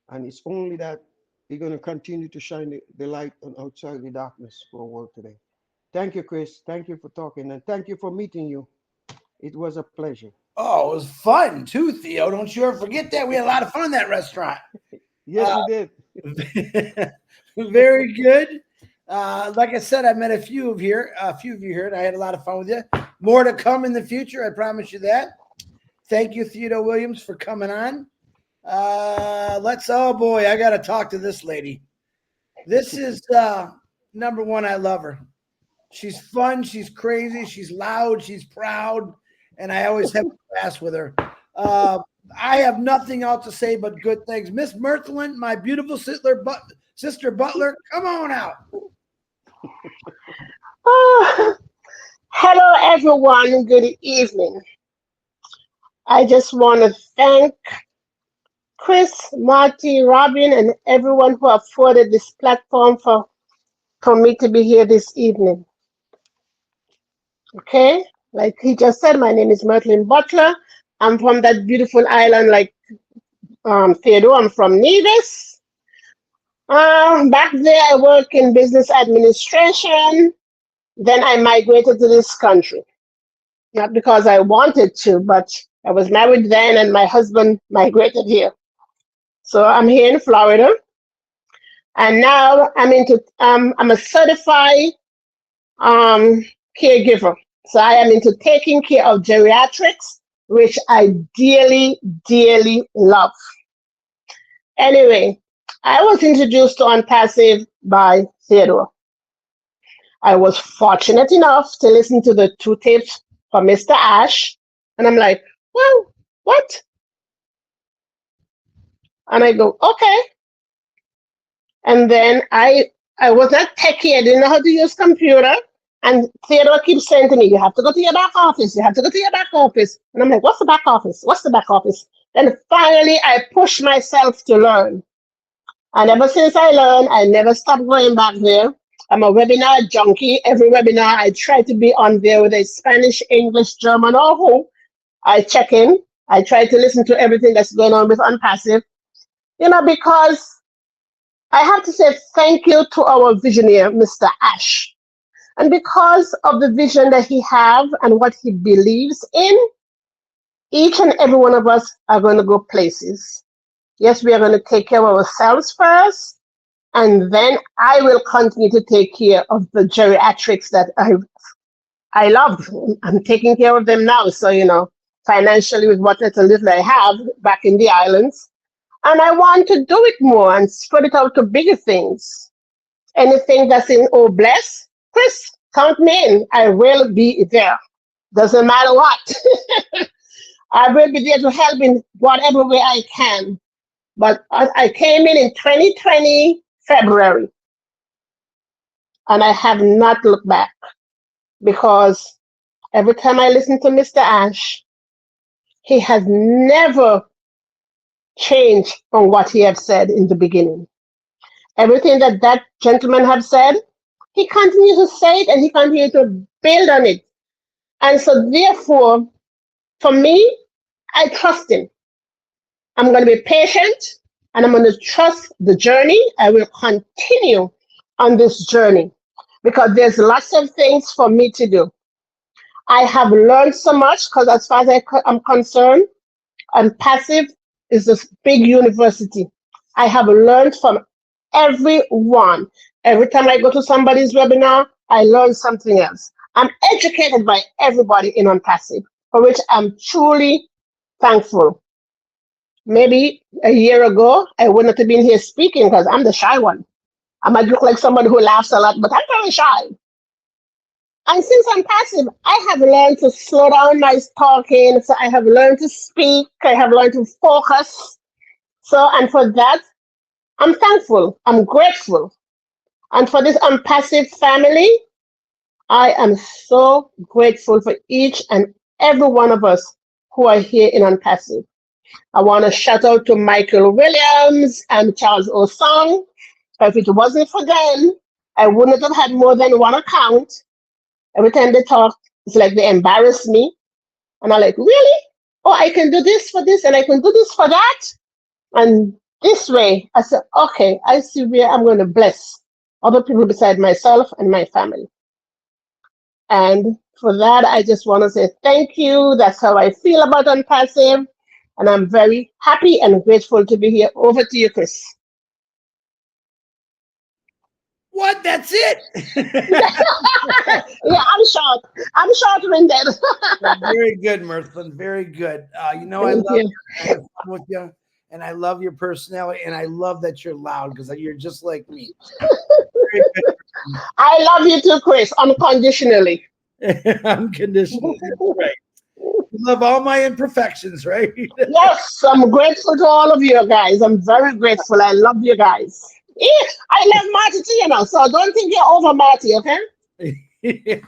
And it's only that we're going to continue to shine the light on outside the darkness for our world today. Thank you, Chris. Thank you for talking. And thank you for meeting you. It was a pleasure. Oh, it was fun too, Theo. Don't you ever forget that. We had a lot of fun in that restaurant. Yes, we did. Very good. Like I said, I met a few of you here, and I had a lot of fun with you. More to come in the future, I promise you that. Thank you, Theodore Williams, for coming on. Oh boy, I got to talk to this lady. This is number one. I love her. She's fun. She's crazy. She's loud. She's proud. And I always have class with her. I have nothing else to say but good things. Miss Mirthlin, my beautiful sister Butler, come on out. Oh, hello, everyone. Good evening. I just want to thank Chris, Marty, Robin, and everyone who afforded this platform for me to be here this evening. Okay? Like he just said, my name is Mertlin Butler. I'm from that beautiful island like Theodore. I'm from Nevis. Back there, I work in business administration. Then I migrated to this country. Not because I wanted to, but I was married then and my husband migrated here. So I'm here in Florida. And now I'm a certified caregiver. So I am into taking care of geriatrics, which I dearly, dearly love. Anyway, I was introduced to Onpassive by Theodore. I was fortunate enough to listen to the 2 tapes from Mr. Ash, and I'm like, well, what? And I go, okay. And then I was not techie. I didn't know how to use computer. And Theodore keeps saying to me, you have to go to your back office. You have to go to your back office. And I'm like, what's the back office? What's the back office? Then finally, I pushed myself to learn. And ever since I learned, I never stopped going back there. I'm a webinar junkie. Every webinar, I try to be on there with a Spanish, English, German, or who. I check in. I try to listen to everything that's going on with Onpassive. Because I have to say thank you to our visionary, Mr. Ash. And because of the vision that he has and what he believes in, each and every one of us are going to go places. Yes, we are going to take care of ourselves first, and then I will continue to take care of the geriatrics that I love. I'm taking care of them now. So, financially with what little I have back in the islands. And I want to do it more and spread it out to bigger things. Anything that's in bless, Chris, count me in. I will be there. Doesn't matter what. I will be there to help in whatever way I can. But I came in 2020, February. And I have not looked back. Because every time I listen to Mr. Ash, he has never changed from what he has said in the beginning. Everything that gentleman have said, he continues to say it and he continues to build on it. And so therefore, for me, I trust him. I'm going to be patient and I'm going to trust the journey. I will continue on this journey because there's lots of things for me to do. I have learned so much because as far as I'm concerned, Onpassive is this big university. I have learned from everyone. Every time I go to somebody's webinar, I learn something else. I'm educated by everybody in Onpassive, for which I'm truly thankful. Maybe a year ago, I wouldn't have been here speaking because I'm the shy one. I might look like somebody who laughs a lot, but I'm very shy. And since I'm passive, I have learned to slow down my talking. So I have learned to speak. I have learned to focus. And for that, I'm thankful. I'm grateful. And for this Onpassive family, I am so grateful for each and every one of us who are here in Onpassive. I want to shout out to Michael Williams and Charles Osong. If it wasn't for them, I wouldn't have had more than one account. Every time they talk, it's like they embarrass me. And I'm like, really? Oh, I can do this for this and I can do this for that. And this way, I said, okay, I see where I'm going to bless other people beside myself and my family. And for that, I just want to say thank you. That's how I feel about Onpassive. And I'm very happy and grateful to be here. Over to you, Chris. What? That's it? Yeah, I'm short-winded. Very good, Mirthlin. Very good. You know, I Thank love you. you. I have fun with you, and I love your personality, and I love that you're loud because you're just like me. Very I love you too, Chris, unconditionally. good. Unconditionally. That's right. You love all my imperfections, right? Yes, I'm grateful to all of you guys. I'm very grateful. I love you guys. Yeah, I love Marty too, so don't think you're over Marty, okay? Yeah.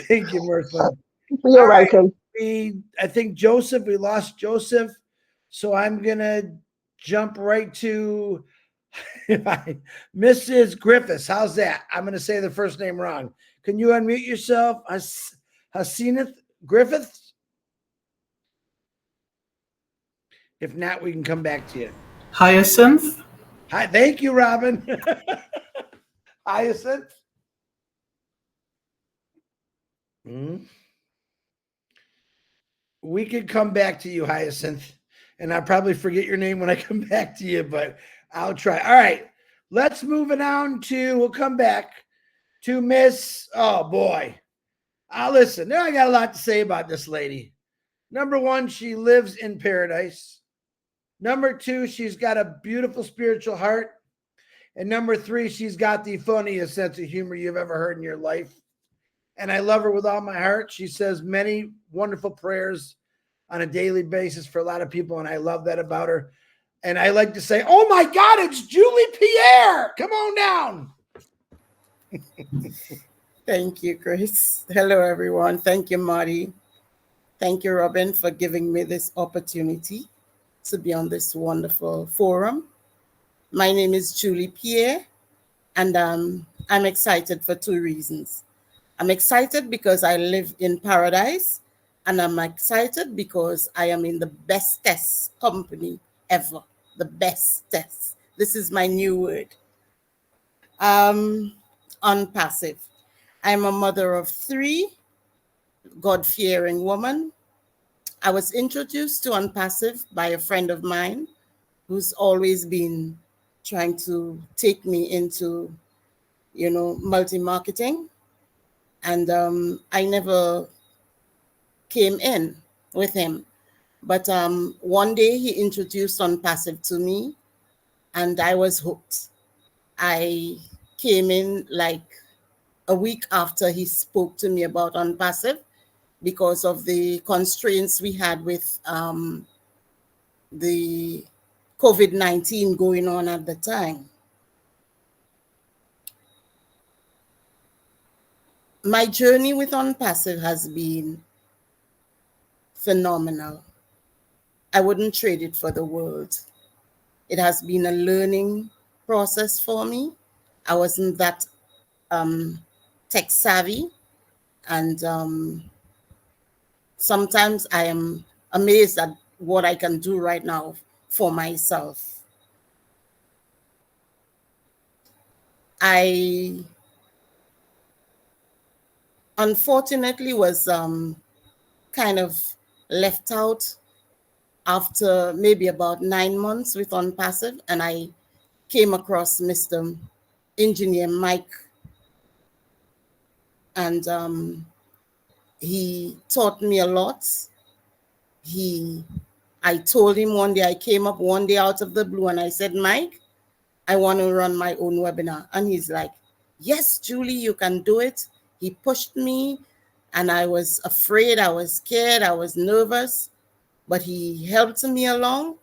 Thank you, Mirthlin. You're All right. welcome. I think Joseph, we lost Joseph. So I'm going to jump right to Mrs. Griffiths. How's that? I'm going to say the first name wrong. Can you unmute yourself? Hasineth Griffiths? If not, we can come back to you. Hyacinth. Hi, thank you, Robin. Hyacinth. We could come back to you, Hyacinth, and I'll probably forget your name when I come back to you, but I'll try. All right, let's move it on to, we'll come back to Miss, oh boy. Listen, now I got a lot to say about this lady. Number one, she lives in paradise. Number two, she's got a beautiful spiritual heart. And number three, she's got the funniest sense of humor you've ever heard in your life. And I love her with all my heart. She says many wonderful prayers on a daily basis for a lot of people, and I love that about her. And I like to say, oh my God, it's Julie Pierre. Come on down. Thank you, Chris. Hello, everyone. Thank you, Marty. Thank you, Robin, for giving me this opportunity to be on this wonderful forum. My name is Julie Pierre, and I'm excited for two reasons. I'm excited because I live in paradise, and I'm excited because I am in the bestest company ever. The bestest. This is my new word. Onpassive. I'm a mother of three, God-fearing woman. I was introduced to Onpassive by a friend of mine who's always been trying to take me into, multi-marketing. And I never came in with him. But one day he introduced Onpassive to me, and I was hooked. I came in like a week after he spoke to me about Onpassive because of the constraints we had with the COVID-19 going on at the time. My journey with Onpassive has been phenomenal. I wouldn't trade it for the world. It has been a learning process for me. I wasn't that tech savvy, and sometimes I am amazed at what I can do right now for myself. I unfortunately was kind of left out after maybe about 9 months with Onpassive, and I came across Mr. Engineer Mike, and he taught me a lot. I told him one day, I came up one day out of the blue and I said, Mike, I want to run my own webinar. And he's like, yes, Julie, you can do it. He pushed me and I was afraid, I was scared, I was nervous, but he helped me along.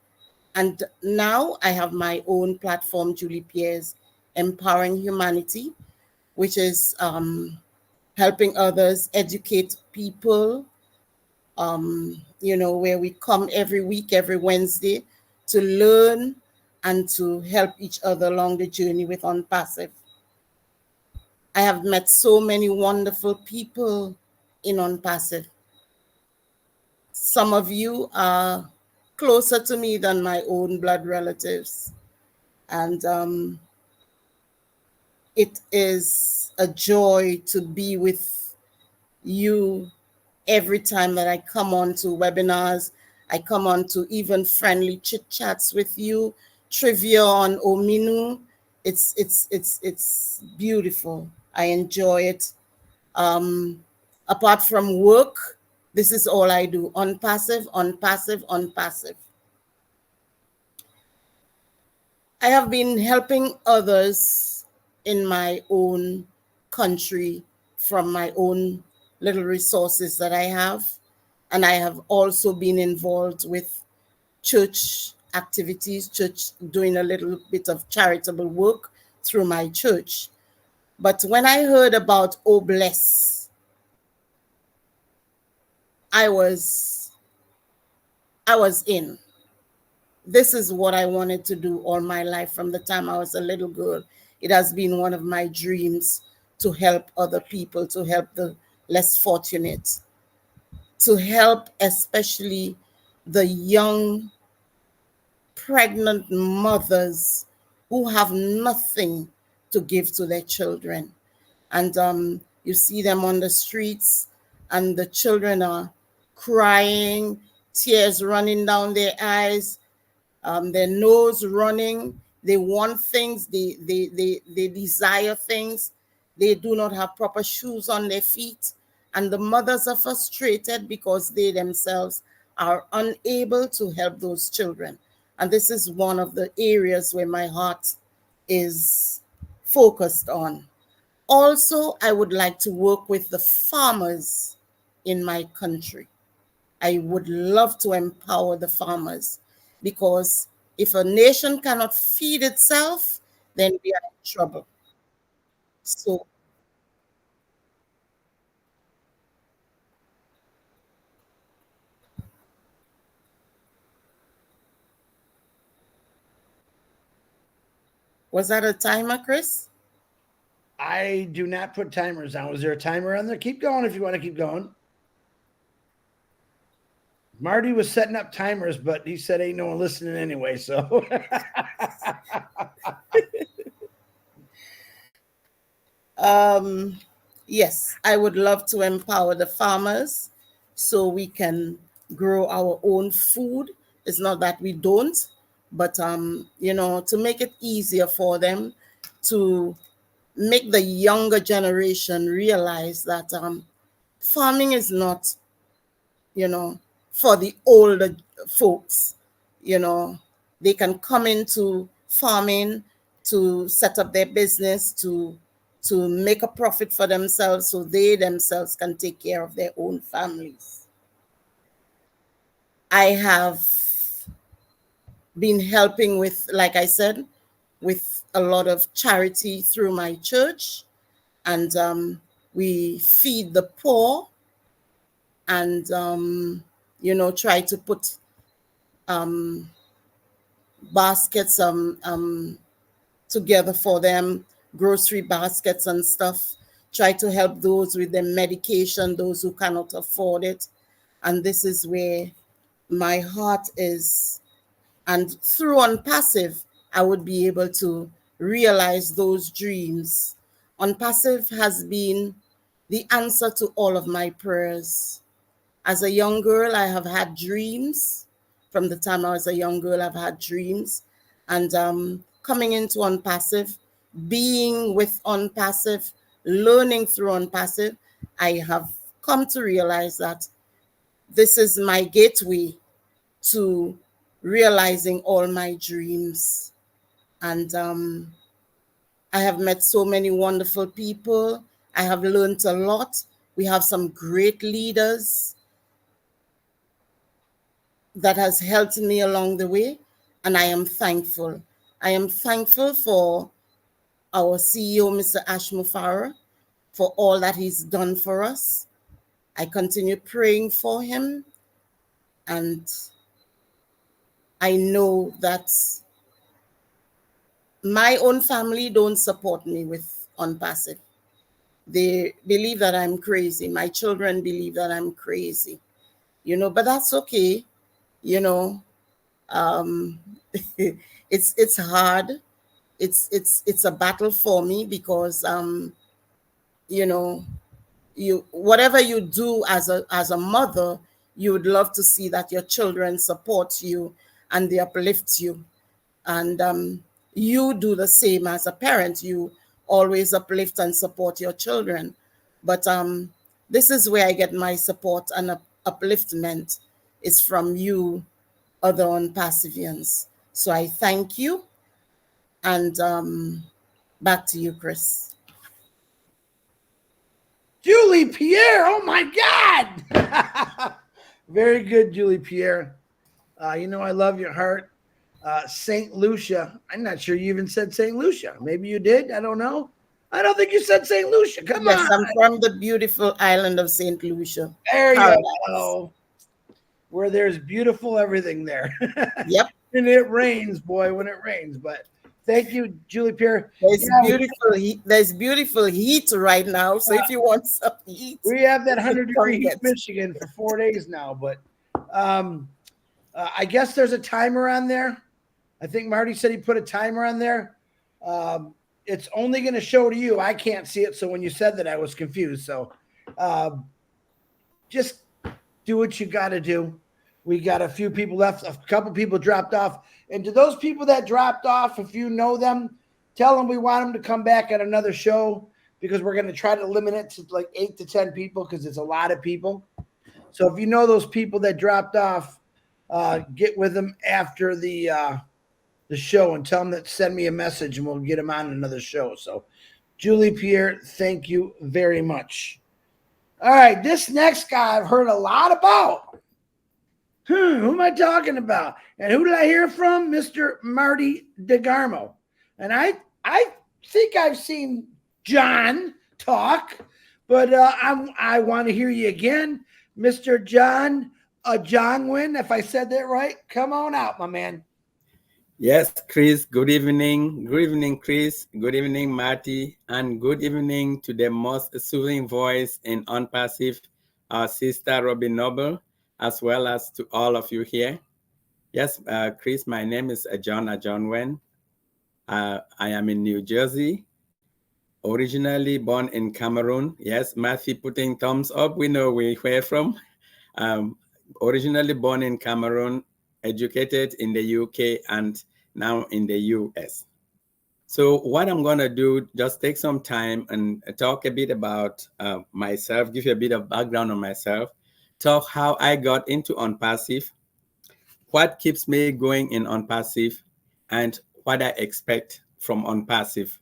And now I have my own platform, Julie Pierre's Empowering Humanity, which is helping others, educate people, where we come every week, every Wednesday to learn and to help each other along the journey with Onpassive. I have met so many wonderful people in Onpassive. Some of you are closer to me than my own blood relatives. And it is a joy to be with you every time that I come on to webinars. I come on to even friendly chit chats with you, trivia on Ominu. it's beautiful. I enjoy it. Apart from work, this is all I do. Onpassive, onpassive, onpassive. I have been helping others in my own country from my own little resources that I have. And I have also been involved with church activities, church, doing a little bit of charitable work through my church. But when I heard about Oh Bless, I was in. This is what I wanted to do all my life from the time I was a little girl. It has been one of my dreams to help other people, to help the less fortunate, to help especially the young pregnant mothers who have nothing to give to their children. And you see them on the streets, and the children are crying, tears running down their eyes, their nose running. They want things, they desire things. They do not have proper shoes on their feet. And the mothers are frustrated because they themselves are unable to help those children. And this is one of the areas where my heart is focused on. Also, I would like to work with the farmers in my country. I would love to empower the farmers, because if a nation cannot feed itself, then we are in trouble. So, was that a timer, Chris? I do not put timers on. Was there a timer on there? Keep going if you want to keep going. Marty was setting up timers, but he said ain't no one listening anyway. So Yes, I would love to empower the farmers so we can grow our own food. It's not that we don't, but to make it easier for them, to make the younger generation realize that farming is not, for the older folks. They can come into farming to set up their business, to make a profit for themselves, so they themselves can take care of their own families. I have been helping with, like I said, with a lot of charity through my church, and we feed the poor, and try to put baskets together for them, grocery baskets and stuff. Try to help those with their medication, those who cannot afford it. And this is where my heart is. And through Onpassive, I would be able to realize those dreams. Onpassive has been the answer to all of my prayers. As a young girl, I have had dreams. From the time I was a young girl, I've had dreams. And coming into Onpassive, being with Onpassive, learning through Onpassive, I have come to realize that this is my gateway to realizing all my dreams. And I have met so many wonderful people. I have learned a lot. We have some great leaders that has helped me along the way, and I am thankful. I am thankful for our CEO, Mr. Ashmufara, for all that he's done for us. I continue praying for him, and I know that my own family don't support me with Onpassive. They believe that I'm crazy. My children believe that I'm crazy, but that's okay. It's hard. It's a battle for me, because you, whatever you do as a mother, you would love to see that your children support you and they uplift you. And you do the same as a parent. You always uplift and support your children. But this is where I get my support and upliftment is from you, other Onpassivians. So I thank you. And back to you, Chris. Julie Pierre, oh my God. Very good, Julie Pierre. You know I love your heart. St. Lucia. I'm not sure you even said St. Lucia. Maybe you did. I don't know. I don't think you said St. Lucia. Come Yes, on. I'm from the beautiful island of St. Lucia. There Paradise. you go. Where there's beautiful everything there. Yep. And it rains, boy, when it rains. But thank you, Julie Pierre. There's beautiful heat right now. So if you want some heat, we have that 100-degree heat get Michigan for 4 days now. But I guess there's a timer on there. I think Marty said he put a timer on there. It's only going to show to you. I can't see it. So when you said that, I was confused. So just do what you got to do. We got a few people left. A couple people dropped off. And to those people that dropped off, if you know them, tell them we want them to come back at another show because we're going to try to limit it to like 8 to 10 people because it's a lot of people. So if you know those people that dropped off, get with them after the show and tell them that send me a message and we'll get them on another show. So Julie Pierre, thank you very much. All right, this next guy I've heard a lot about. Who am I talking about? And who did I hear from? Mr. Marty DeGarmo. And I think I've seen John talk, but I want to hear you again. Mr. John Jongwin, if I said that right, come on out, my man. Yes, Chris, good evening. Good evening, Chris. Good evening, Marty. And good evening to the most soothing voice in Onpassive, our sister, Robin Noble, as well as to all of you here. Yes, Chris, my name is John Jongwin. I am in New Jersey, originally born in Cameroon. Yes, Matthew putting thumbs up. We know where we're from. Originally born in Cameroon, educated in the UK and now in the US. So what I'm going to do, just take some time and talk a bit about myself, give you a bit of background on myself, talk how I got into Onpassive, what keeps me going in Onpassive, and what I expect from Onpassive.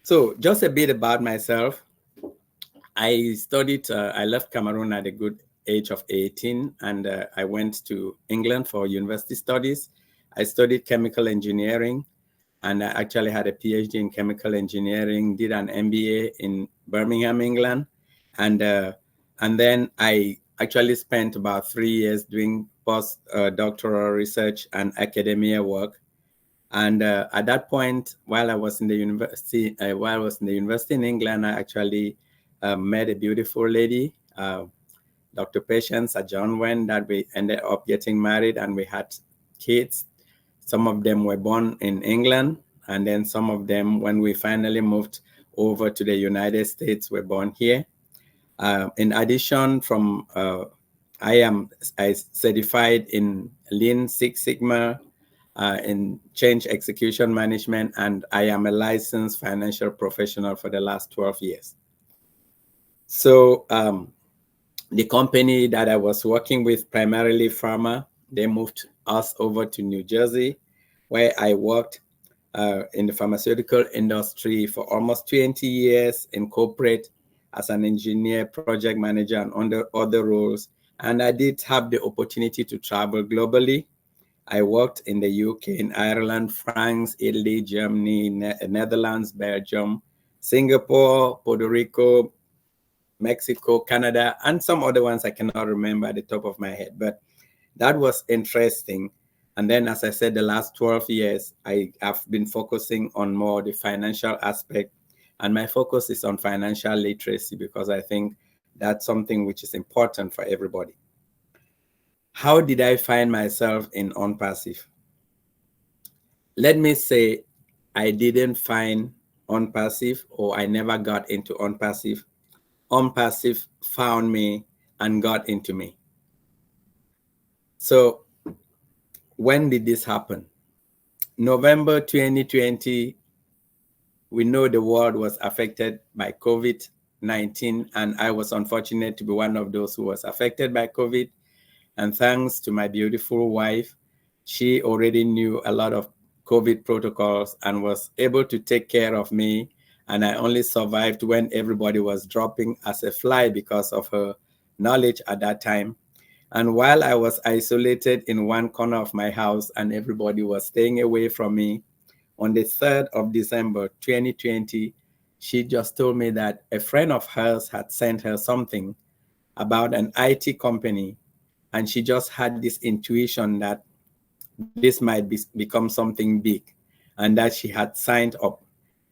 So just a bit about myself. I studied, I left Cameroon at a good age of 18, and I went to England for university studies. I studied chemical engineering, and I actually had a PhD in chemical engineering, did an MBA in Birmingham, England. And then I actually spent about 3 years doing postdoctoral research and academia work. And at that point, while I was in the university, in England, I actually met a beautiful lady, Dr. Patience Jongwin, that we ended up getting married, and we had kids. Some of them were born in England, and then some of them, when we finally moved over to the United States, were born here. In addition, I certified in Lean Six Sigma, in change execution management, and I am a licensed financial professional for the last 12 years. So the company that I was working with, primarily pharma, they moved us over to New Jersey, where I worked in the pharmaceutical industry for almost 20 years in corporate as an engineer, project manager, and under other roles. And I did have the opportunity to travel globally. I worked in the UK, in Ireland, France, Italy, Germany, Netherlands, Belgium, Singapore, Puerto Rico, Mexico, Canada, and some other ones I cannot remember at the top of my head. But that was interesting. And then, as I said, the last 12 years, I have been focusing on more the financial aspect. And my focus is on financial literacy because I think that's something which is important for everybody. How did I find myself in Onpassive? Let me say I didn't find Onpassive, or I never got into Onpassive. Onpassive found me and got into me. So when did this happen? November 2020, we know the world was affected by COVID-19, and I was unfortunate to be one of those who was affected by COVID. And thanks to my beautiful wife, she already knew a lot of COVID protocols and was able to take care of me. And I only survived when everybody was dropping as a fly because of her knowledge at that time. And while I was isolated in one corner of my house and everybody was staying away from me, on the 3rd of December 2020, she just told me that a friend of hers had sent her something about an IT company, and she just had this intuition that this might become something big, and that she had signed up.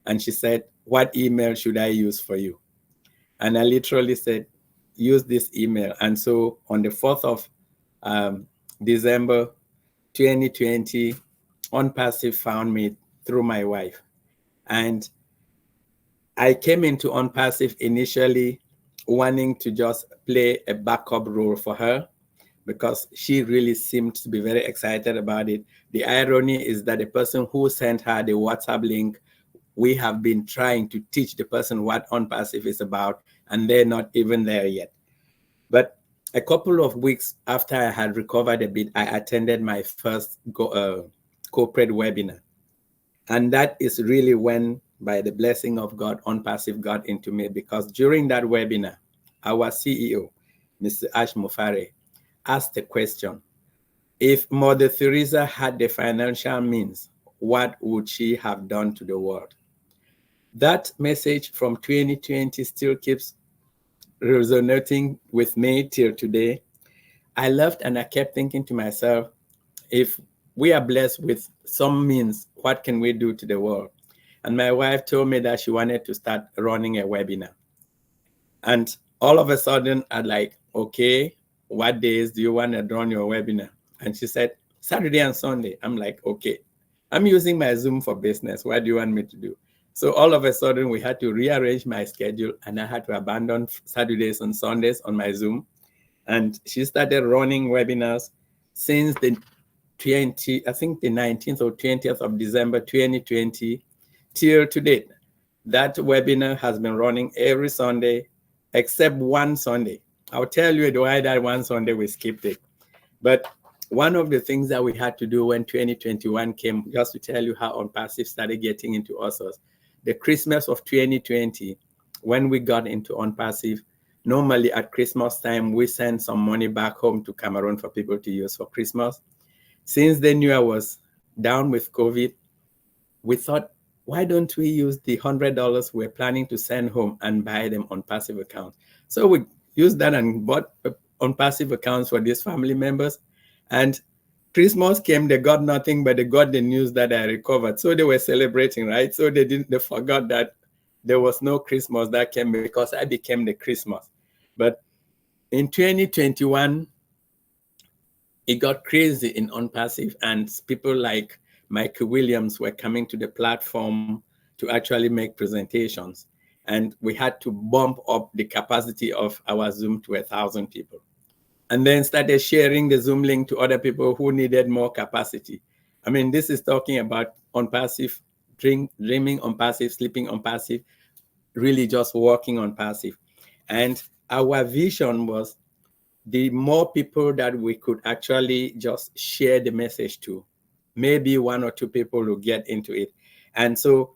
And she said, "What email should I use for you?" And I literally said, "Use this email." And so on the 4th of December 2020, Onpassive found me through my wife. And I came into Onpassive initially wanting to just play a backup role for her, because she really seemed to be very excited about it. The irony is that the person who sent her the WhatsApp link, we have been trying to teach the person what Onpassive is about, and they're not even there yet. But a couple of weeks after I had recovered a bit, I attended my first corporate webinar. And that is really when, by the blessing of God, Onpassive got into me, because during that webinar, our CEO, Mr. Ash Mufare, asked the question, if Mother Teresa had the financial means, what would she have done to the world? That message from 2020 still keeps resonating with me till today. I left and I kept thinking to myself, if we are blessed with some means, what can we do to the world? And my wife told me that she wanted to start running a webinar. And all of a sudden, I'm like, okay, what days do you want to run your webinar? And she said, Saturday and Sunday. I'm like, okay, I'm using my Zoom for business. What do you want me to do? So all of a sudden, we had to rearrange my schedule, and I had to abandon Saturdays and Sundays on my Zoom. And she started running webinars since the 19th or 20th of December 2020 till to date. That webinar has been running every Sunday except one Sunday. I'll tell you why that one Sunday we skipped it. But one of the things that we had to do when 2021 came, just to tell you how Onpassive started getting into us, was the Christmas of 2020, when we got into Onpassive. Normally at Christmas time, we send some money back home to Cameroon for people to use for Christmas. Since they knew I was down with COVID, we thought, why don't we use the $100 we're planning to send home and buy them Onpassive accounts? So we used that and bought Onpassive accounts for these family members. And Christmas came, they got nothing, but they got the news that I recovered. So they were celebrating, right? So they forgot that there was no Christmas that came, because I became the Christmas. But in 2021, it got crazy in Onpassive, and people like Michael Williams were coming to the platform to actually make presentations. And we had to bump up the capacity of our Zoom to 1,000 people. And then started sharing the Zoom link to other people who needed more capacity. I mean, this is talking about Onpassive, dreaming Onpassive, sleeping Onpassive, really just working Onpassive. And our vision was, the more people that we could actually just share the message to, maybe 1 or 2 people will get into it. And so,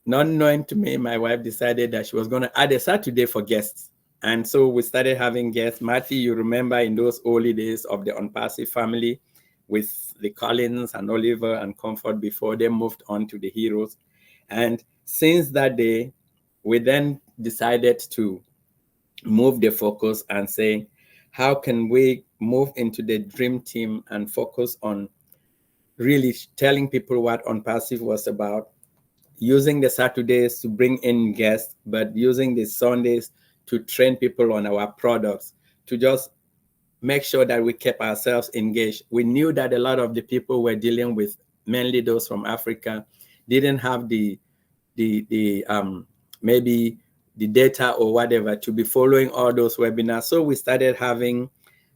not knowing to me, my wife decided that she was going to add a Saturday for guests. And so we started having guests. Marty, you remember in those early days of the Onpassive family with the Collins and Oliver and Comfort before they moved on to the Heroes. And since that day, we then decided to move the focus and say, how can we move into the dream team and focus on really telling people what Onpassive was about, using the Saturdays to bring in guests, but using the Sundays to train people on our products, to just make sure that we kept ourselves engaged. We knew that a lot of the people we're dealing with, mainly those from Africa, didn't have the maybe the data or whatever to be following all those webinars. So we started having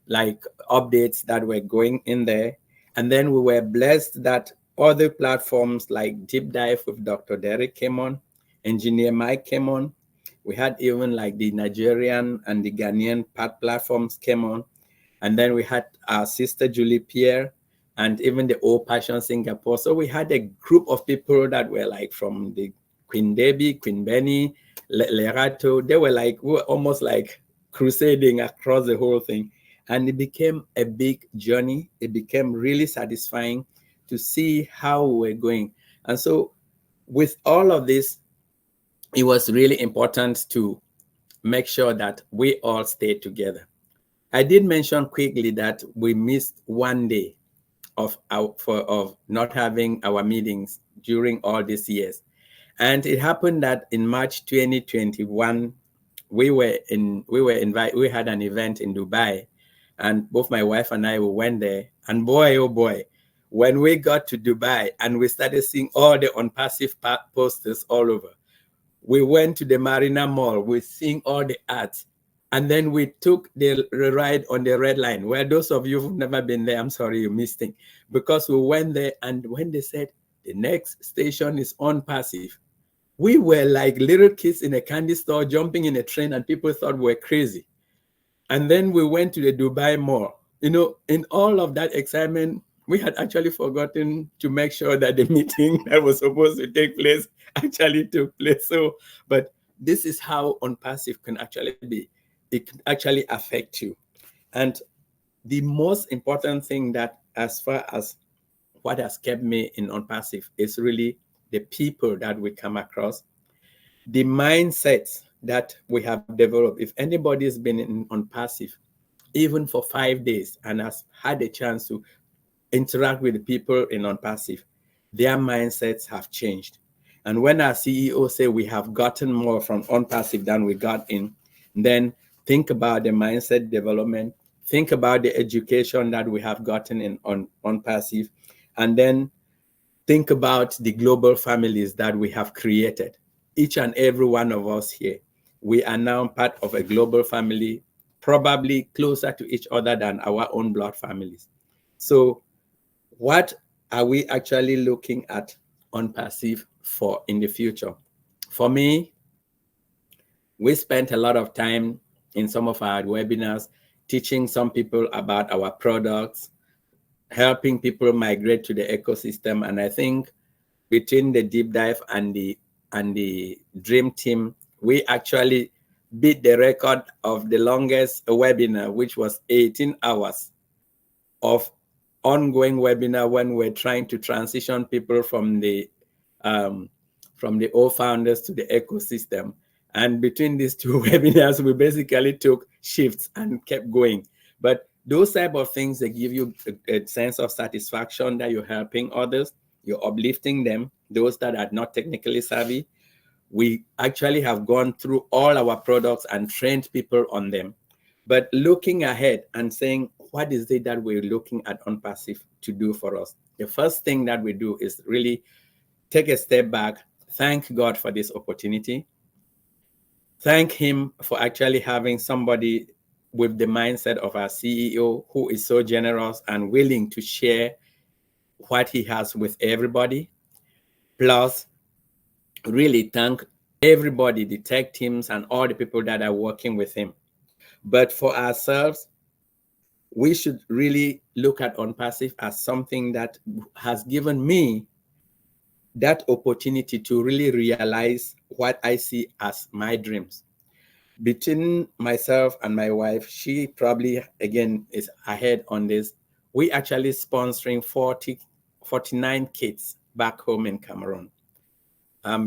like updates that were going in there. And then we were blessed that other platforms like Deep Dive with Dr. Derek came on, Engineer Mike came on. We had even like the Nigerian and the Ghanaian platforms came on. And then we had our sister Julie Pierre and even the Old Passion Singapore. So we had a group of people that were like from the Queen Debbie, Queen Benny, Lerato. They we were almost like crusading across the whole thing. And it became a big journey. It became really satisfying to see how we're going. And so with all of this, it was really important to make sure that we all stay together. I did mention quickly that we missed one day of not having our meetings during all these years. And it happened that in March 2021, we had an event in Dubai, and both my wife and I went there. And boy, oh boy, when we got to Dubai and we started seeing all the Onpassive posters all over, we went to the Marina Mall, we seeing all the ads. And then we took the ride on the Red Line. Well, those of you who've never been there, I'm sorry you missed it. Because we went there, and when they said the next station is Onpassive, we were like little kids in a candy store jumping in a train, and people thought we were crazy. And then we went to the Dubai Mall. You know, in all of that excitement, we had actually forgotten to make sure that the meeting that was supposed to take place actually took place. So, but this is how Onpassive can actually be. It can actually affect you. And the most important thing that, as far as what has kept me in Onpassive, is really the people that we come across, the mindsets that we have developed. If anybody's been in Onpassive, even for 5 days, and has had a chance to interact with the people in Onpassive, their mindsets have changed. And when our CEO say we have gotten more from Onpassive than we got in, then think about the mindset development, think about the education that we have gotten in Onpassive, and then think about the global families that we have created. Each and every one of us here, we are now part of a global family, probably closer to each other than our own blood families. So what are we actually looking at Onpassive for in the future? For me, we spent a lot of time in some of our webinars teaching some people about our products, helping people migrate to the ecosystem. And I think between the deep dive and the dream team, we actually beat the record of the longest webinar, which was 18 hours of ongoing webinar when we're trying to transition people from the old founders to the ecosystem. And between these two webinars, we basically took shifts and kept going. But those type of things, they give you a sense of satisfaction that you're helping others, you're uplifting them, those that are not technically savvy. We actually have gone through all our products and trained people on them. But looking ahead and saying, what is it that we're looking at Onpassive to do for us? The first thing that we do is really take a step back, thank God for this opportunity, thank him for actually having somebody with the mindset of our CEO who is so generous and willing to share what he has with everybody. Plus, really thank everybody, the tech teams and all the people that are working with him. But for ourselves, we should really look at Onpassive as something that has given me that opportunity to really realize what I see as my dreams. Between myself and my wife, she probably, again, is ahead on this. We actually sponsoring 49 kids back home in Cameroon.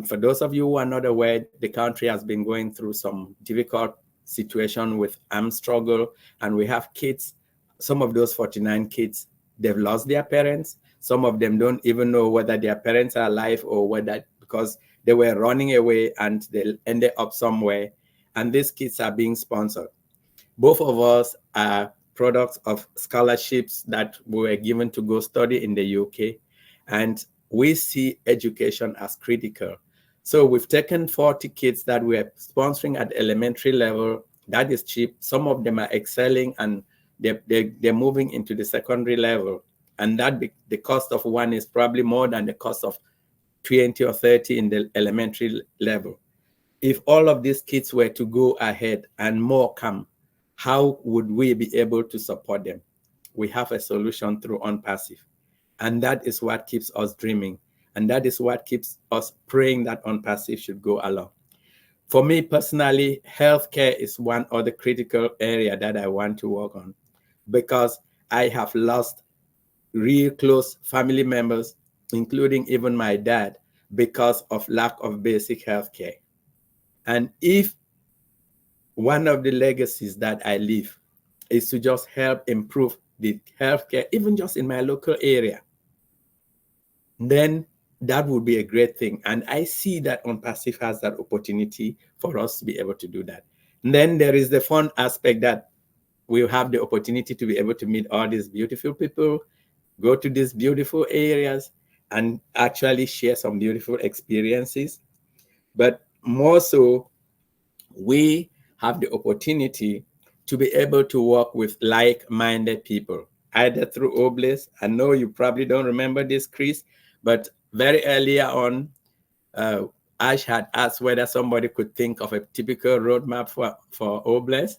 For those of you who are not aware, the country has been going through some difficult situation with armed struggle, and we have kids. Some of those 49 kids, they've lost their parents. Some of them don't even know whether their parents are alive or whether, because they were running away and they ended up somewhere. And these kids are being sponsored. Both of us are products of scholarships that were given to go study in the UK. And we see education as critical. So we've taken 40 kids that we're sponsoring at elementary level. That is cheap. Some of them are excelling and they're moving into the secondary level. and that the cost of one is probably more than the cost of 20 or 30 in the elementary level. If all of these kids were to go ahead and more come, how would we be able to support them? We have a solution through Onpassive. And that is what keeps us dreaming. And that is what keeps us praying that Onpassive should go along. For me personally, healthcare is one other critical area that I want to work on, because I have lost real close family members, including even my dad, because of lack of basic healthcare. And if one of the legacies that I leave is to just help improve the healthcare, even just in my local area, then that would be a great thing. And I see that Onpassive has that opportunity for us to be able to do that. And then there is the fun aspect that we'll have the opportunity to be able to meet all these beautiful people, go to these beautiful areas, and actually share some beautiful experiences. But more so, we have the opportunity to be able to work with like-minded people, either through Oblis. I know you probably don't remember this, Chris, but very earlier on, Ash had asked whether somebody could think of a typical roadmap for Oblis.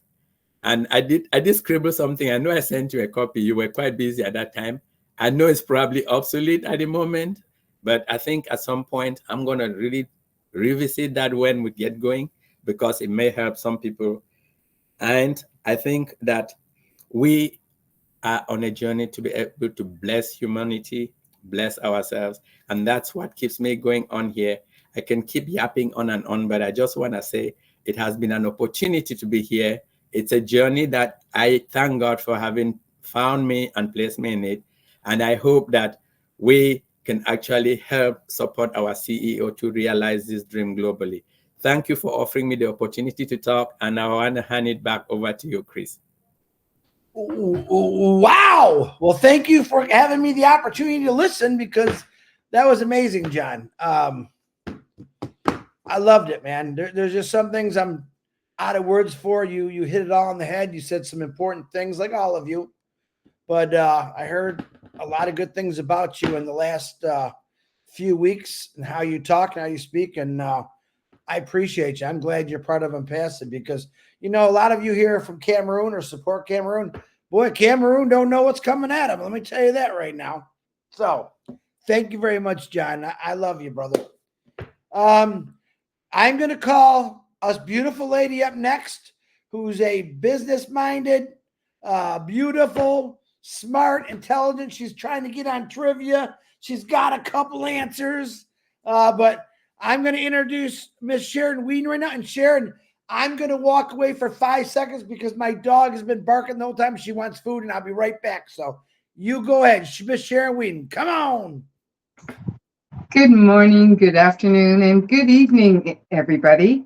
And I did scribble something. I know I sent you a copy. You were quite busy at that time. I know it's probably obsolete at the moment, but I think at some point I'm going to really revisit that when we get going, because it may help some people. And I think that we are on a journey to be able to bless humanity, bless ourselves. And that's what keeps me going on here. I can keep yapping on and on, but I just want to say it has been an opportunity to be here. It's a journey that I thank God for having found me and placed me in it. And I hope that we can actually help support our CEO to realize this dream globally. Thank you for offering me the opportunity to talk. And I want to hand it back over to you, Chris. Wow. Well, thank you for having me the opportunity to listen, because that was amazing, John. I loved it, man. There's just some things I'm out of words for. You hit it all on the head. You said some important things, like all of you. But I heard a lot of good things about you in the last few weeks, and how you talk and how you speak. And I appreciate you. I'm glad you're part of Onpassive, because, you know, a lot of you here are from Cameroon or support Cameroon. Boy, Cameroon don't know what's coming at them. Let me tell you that right now. So thank you very much, John. I love you, brother. I'm going to call us beautiful lady up next, who's a business-minded, beautiful, smart, intelligent. She's trying to get on trivia. She's got a couple answers, but I'm going to introduce Miss Sharon Whedon right now. And Sharon, I'm going to walk away for 5 seconds because my dog has been barking the whole time. She wants food, and I'll be right back. So you go ahead, Miss Sharon Whedon. Come on. Good morning, good afternoon, and good evening, everybody.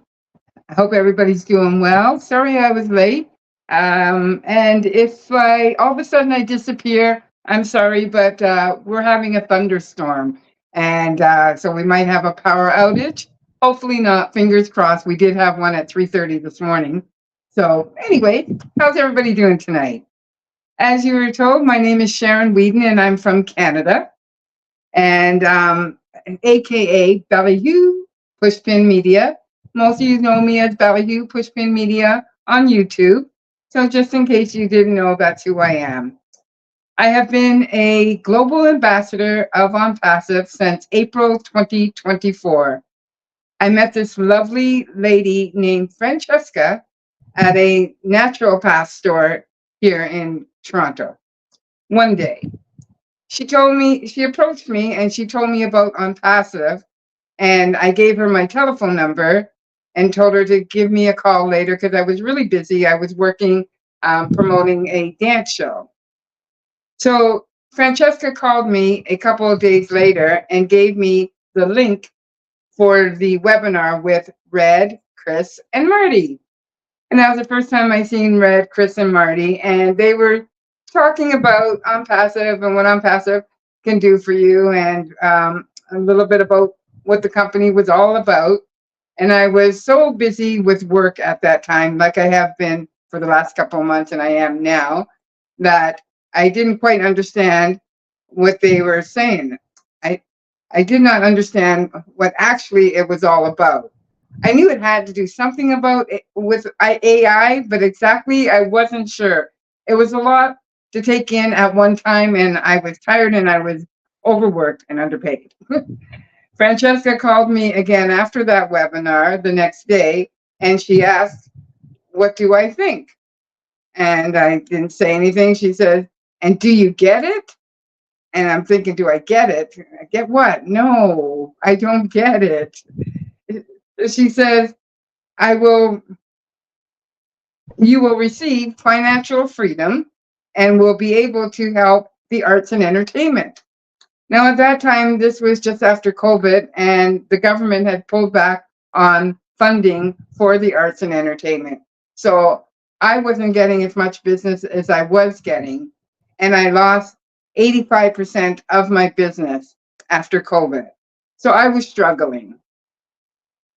I hope everybody's doing well. Sorry I was late. And if all of a sudden I disappear, I'm sorry, but we're having a thunderstorm. And so we might have a power outage. Hopefully not, fingers crossed. We did have one at 3:30 this morning. So anyway, how's everybody doing tonight? As you were told, my name is Sharon Whedon, and I'm from Canada. And AKA Bellahue Pushpin Media. Most of you know me as Bellahue Pushpin Media on YouTube. So just in case you didn't know, that's who I am. I have been a global ambassador of Onpassive since April 2024. I met this lovely lady named Francesca at a naturopath store here in Toronto one day. She approached me and she told me about Onpassive, and I gave her my telephone number and told her to give me a call later because I was really busy. I was working promoting a dance show. So Francesca called me a couple of days later and gave me the link for the webinar with Red, Chris, and Marty. And that was the first time I seen Red, Chris, and Marty, and they were talking about Onpassive and what Onpassive can do for you, and a little bit about what the company was all about. And I was so busy with work at that time, like I have been for the last couple of months, and I am now, that I didn't quite understand what they were saying. I I did not understand what actually it was all about. I knew it had to do something about it with AI, but exactly I wasn't sure. It was a lot to take in at one time, and I was tired and I was overworked and underpaid. Francesca called me again after that webinar the next day, and she asked, "What do I think?" And I didn't say anything. She said, "And do you get it?" And I'm thinking, do I get it? I get what? No, I don't get it. She says, I will, you will receive financial freedom and will be able to help the arts and entertainment. Now, at that time, this was just after COVID, and the government had pulled back on funding for the arts and entertainment. So I wasn't getting as much business as I was getting, and I lost 85% of my business after COVID. So I was struggling.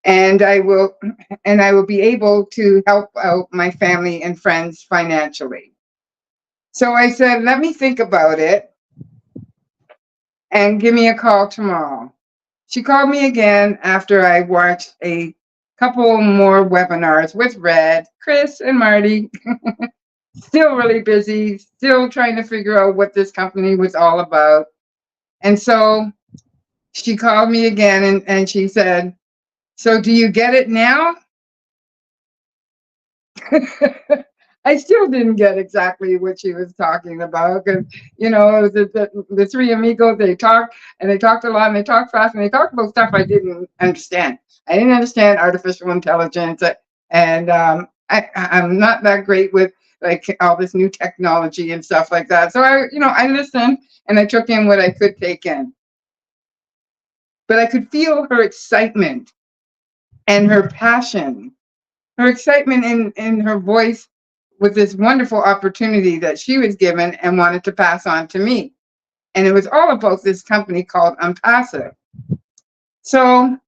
And I will be able to help out my family and friends financially. So I said, let me think about it and give me a call tomorrow. She called me again after I watched a couple more webinars with Red, Chris, and Marty. Still really busy, still trying to figure out what this company was all about. And so she called me again and she said, so do you get it now? I still didn't get exactly what she was talking about because, you know, the three amigos, they talked and they talked a lot and they talked fast and they talked about stuff I didn't understand. I didn't understand artificial intelligence and I'm not that great with like all this new technology and stuff like that. So I listened and I took in what I could take in. But I could feel her excitement and her passion, her excitement in her voice with this wonderful opportunity that she was given and wanted to pass on to me. And it was all about this company called Onpassive. So,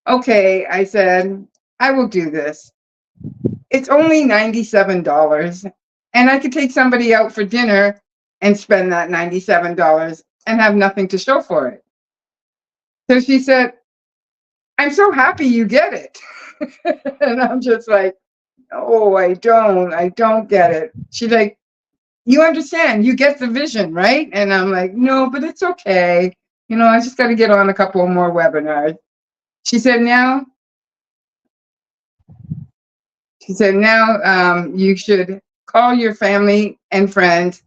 okay, I said, I will do this. It's only $97, and I could take somebody out for dinner and spend that $97 and have nothing to show for it. So she said, I'm so happy you get it. And I'm just like, oh, I don't get it. She's like, you understand, you get the vision, right? And I'm like, no, but it's okay. You know, I just got to get on a couple more webinars. She said, now you should call your family and friends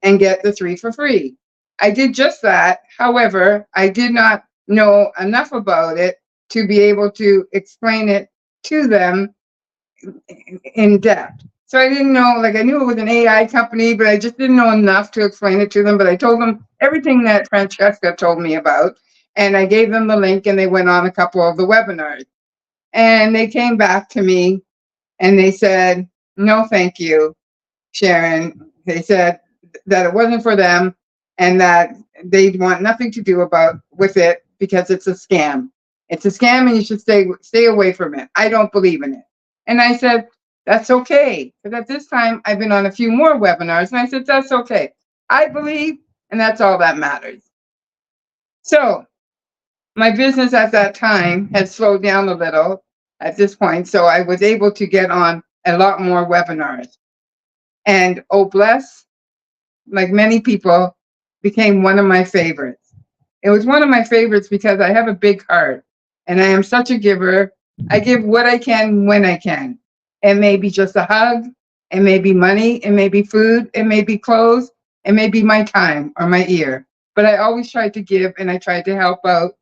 and get the 3 for free. I did just that. However, I did not know enough about it to be able to explain it to them in depth. So I didn't know, like I knew it was an AI company, but I just didn't know enough to explain it to them. But I told them everything that Francesca told me about, and I gave them the link and they went on a couple of the webinars. And they came back to me and they said, no, thank you, Sharon. They said that it wasn't for them and that they'd want nothing to do with it because it's a scam. It's a scam and you should stay away from it. I don't believe in it. And I said, that's okay. Because at this time, I've been on a few more webinars and I said, that's okay. I believe, and that's all that matters. So my business at that time had slowed down a little at this point. So I was able to get on a lot more webinars. And oh, bless, like many people, became one of my favorites. It was one of my favorites because I have a big heart and I am such a giver. I give what I can when I can. It may be just a hug, it may be money, it may be food, it may be clothes, it may be my time or my ear. But I always tried to give and I tried to help out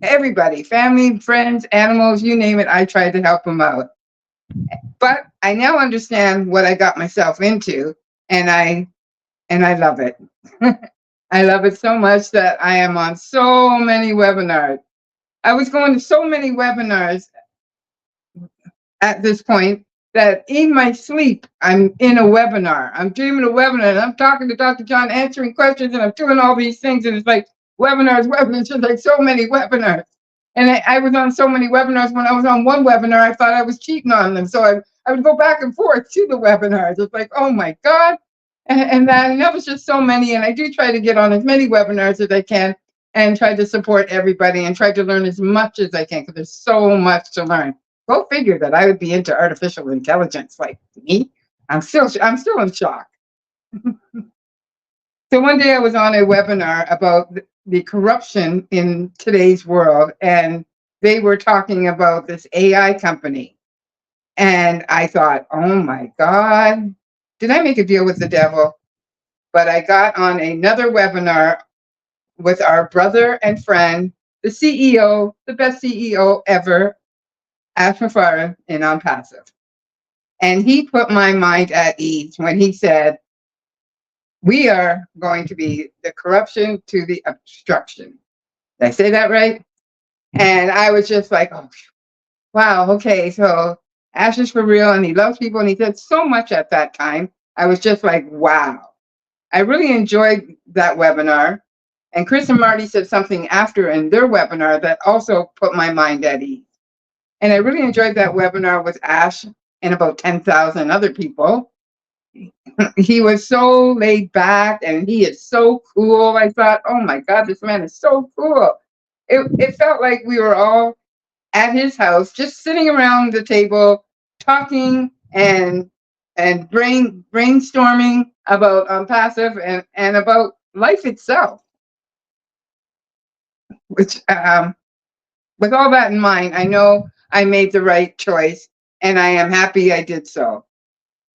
everybody, family, friends, animals, you name it, I tried to help them out. But I now understand what I got myself into and I love it. I love it so much that I am on so many webinars. I was going to so many webinars at this point that in my sleep, I'm in a webinar. I'm dreaming a webinar and I'm talking to Dr. John, answering questions, and I'm doing all these things. And it's like webinars, just like so many webinars. And I was on so many webinars. When I was on one webinar, I thought I was cheating on them. So I would go back and forth to the webinars. It's like, oh my God, And that was just so many. And I do try to get on as many webinars as I can and try to support everybody and try to learn as much as I can because there's so much to learn. Go figure that I would be into artificial intelligence like me. I'm still in shock. So one day I was on a webinar about the corruption in today's world, and they were talking about this AI company. And I thought, oh my God, did I make a deal with the devil? But I got on another webinar with our brother and friend, the CEO, the best CEO ever, Amplify in Onpassive. And he put my mind at ease when he said, we are going to be the corruption to the obstruction. Did I say that right? And I was just like, oh, wow, okay. So Ash is for real and he loves people. And he said so much at that time. I was just like, wow. I really enjoyed that webinar. And Chris and Marty said something after in their webinar that also put my mind at ease. And I really enjoyed that webinar with Ash and about 10,000 other people. He was so laid back and he is so cool. I thought, oh my God, this man is so cool. It felt like we were all at his house, just sitting around the table, talking and brainstorming about Onpassive and about life itself. Which, with all that in mind, I know I made the right choice, and I am happy I did so.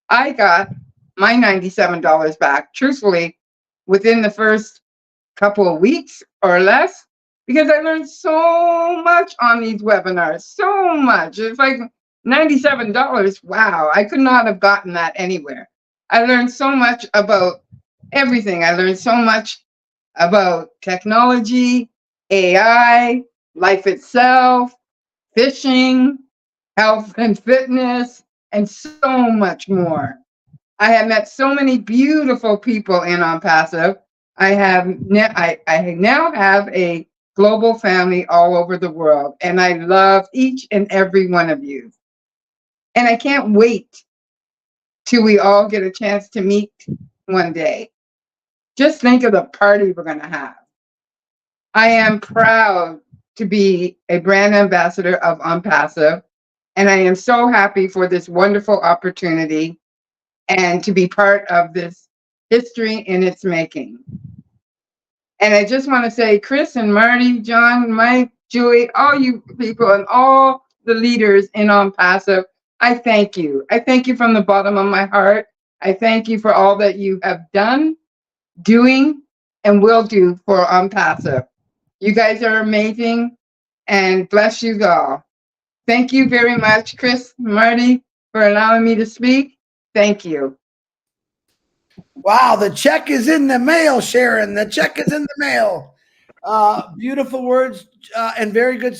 I got my $97 back, truthfully, within the first couple of weeks or less, because I learned so much on these webinars, so much. It's like $97. Wow, I could not have gotten that anywhere. I learned so much about everything. I learned so much about technology, AI, life itself, fishing, health and fitness, and so much more. I have met so many beautiful people in Onpassive. I now have a global family all over the world, and I love each and every one of you. And I can't wait till we all get a chance to meet one day. Just think of the party we're going to have. I am proud to be a brand ambassador of Onpassive, and I am so happy for this wonderful opportunity and to be part of this history in its making. And I just want to say, Chris and Marty, John, Mike, Julie, all you people and all the leaders in Onpassive, I thank you. I thank you from the bottom of my heart. I thank you for all that you have done, doing, and will do for Onpassive. You guys are amazing, and bless you all. Thank you very much, Chris, Marty, for allowing me to speak. Thank you. Wow, the check is in the mail, Sharon. The check is in the mail. Beautiful words and very good.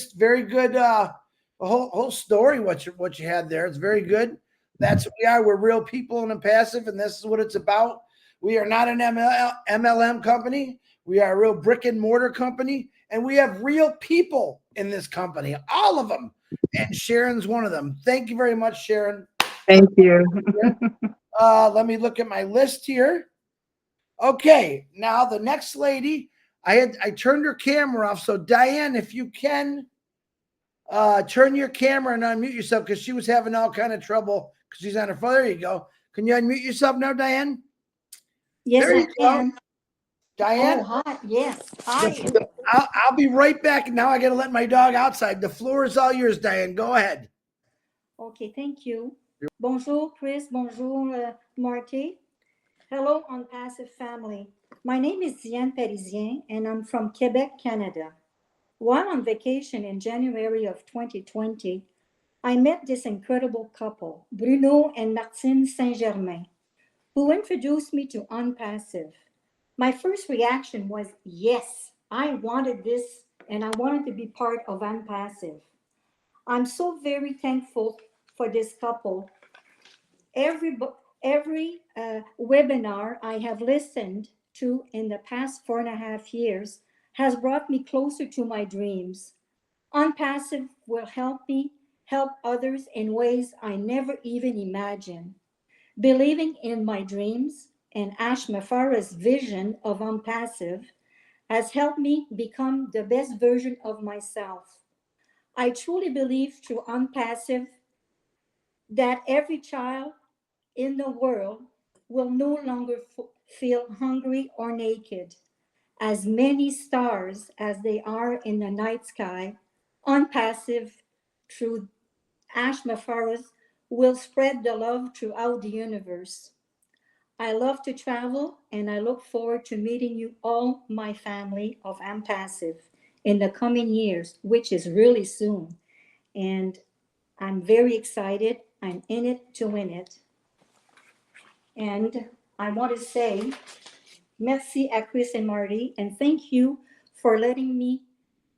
Whole story. What you had there. It's very good. That's what we are. We're real people in Onpassive, and this is what it's about. We are not an MLM company. We are a real brick and mortar company, and we have real people in this company, all of them. And Sharon's one of them. Thank you very much, Sharon. Thank you. Let me look at my list here. Okay, now the next lady, I turned her camera off. So Diane, if you can turn your camera and unmute yourself because she was having all kind of trouble because she's on her phone. There you go. Can you unmute yourself now, Diane? Yes, there I you can. Go. Diane? Oh, hi. Yes. Hi. I'll be right back. Now I got to let my dog outside. The floor is all yours, Diane. Go ahead. Okay, thank you. Bonjour, Chris. Bonjour, Marty. Hello, Onpassive family. My name is Diane Parisien, and I'm from Quebec, Canada. While on vacation in January of 2020, I met this incredible couple, Bruno and Martine Saint-Germain, who introduced me to Onpassive. My first reaction was, yes, I wanted this and I wanted to be part of Onpassive. I'm so very thankful for this couple. Every webinar I have listened to in the past 4.5 years has brought me closer to my dreams. Onpassive will help me help others in ways I never even imagined. Believing in my dreams and Ashmafara's vision of Onpassive has helped me become the best version of myself. I truly believe through Onpassive that every child in the world will no longer feel hungry or naked. As many stars as they are in the night sky, Onpassive through Ashmafaras will spread the love throughout the universe. I love to travel and I look forward to meeting you all, my family of Ampassive, in the coming years, which is really soon. And I'm very excited. I'm in it to win it. And I want to say merci à Chris and Marty, and thank you for letting me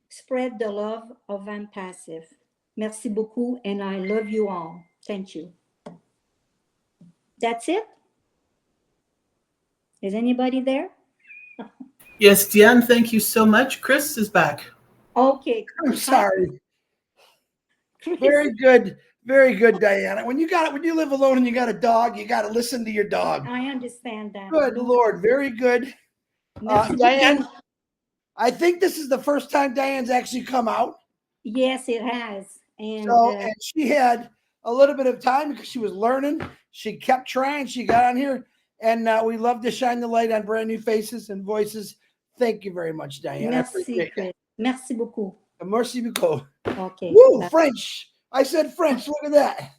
spread the love of Ampassive. Merci beaucoup, and I love you all. Thank you. That's it? Is anybody there? Yes, Diane, thank you so much. Chris is back. Okay. I'm sorry. Very good. Very good, Diana. When you live alone and you got a dog, you got to listen to your dog. I understand that. Good Lord. Very good. Diane, I think this is the first time Diane's actually come out. Yes, it has. And, and she had a little bit of time because she was learning. She kept trying. She got on here. And we love to shine the light on brand new faces and voices. Thank you very much, Diane. Merci, Chris. Merci beaucoup. Merci beaucoup. Okay. Woo, French. I said French. Look at that.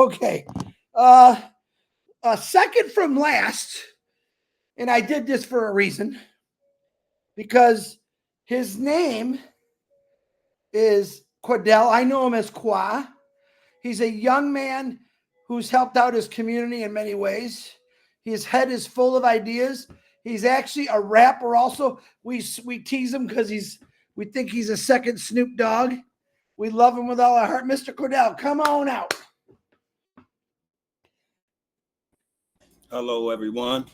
Okay. Second from last, and I did this for a reason, because his name is Quadell. I know him as Qua. He's a young man who's helped out his community in many ways. His head is full of ideas. He's actually a rapper also. We tease him because we think he's a second Snoop Dogg. We love him with all our heart. Mr. Cordell, come on out. Hello, everyone.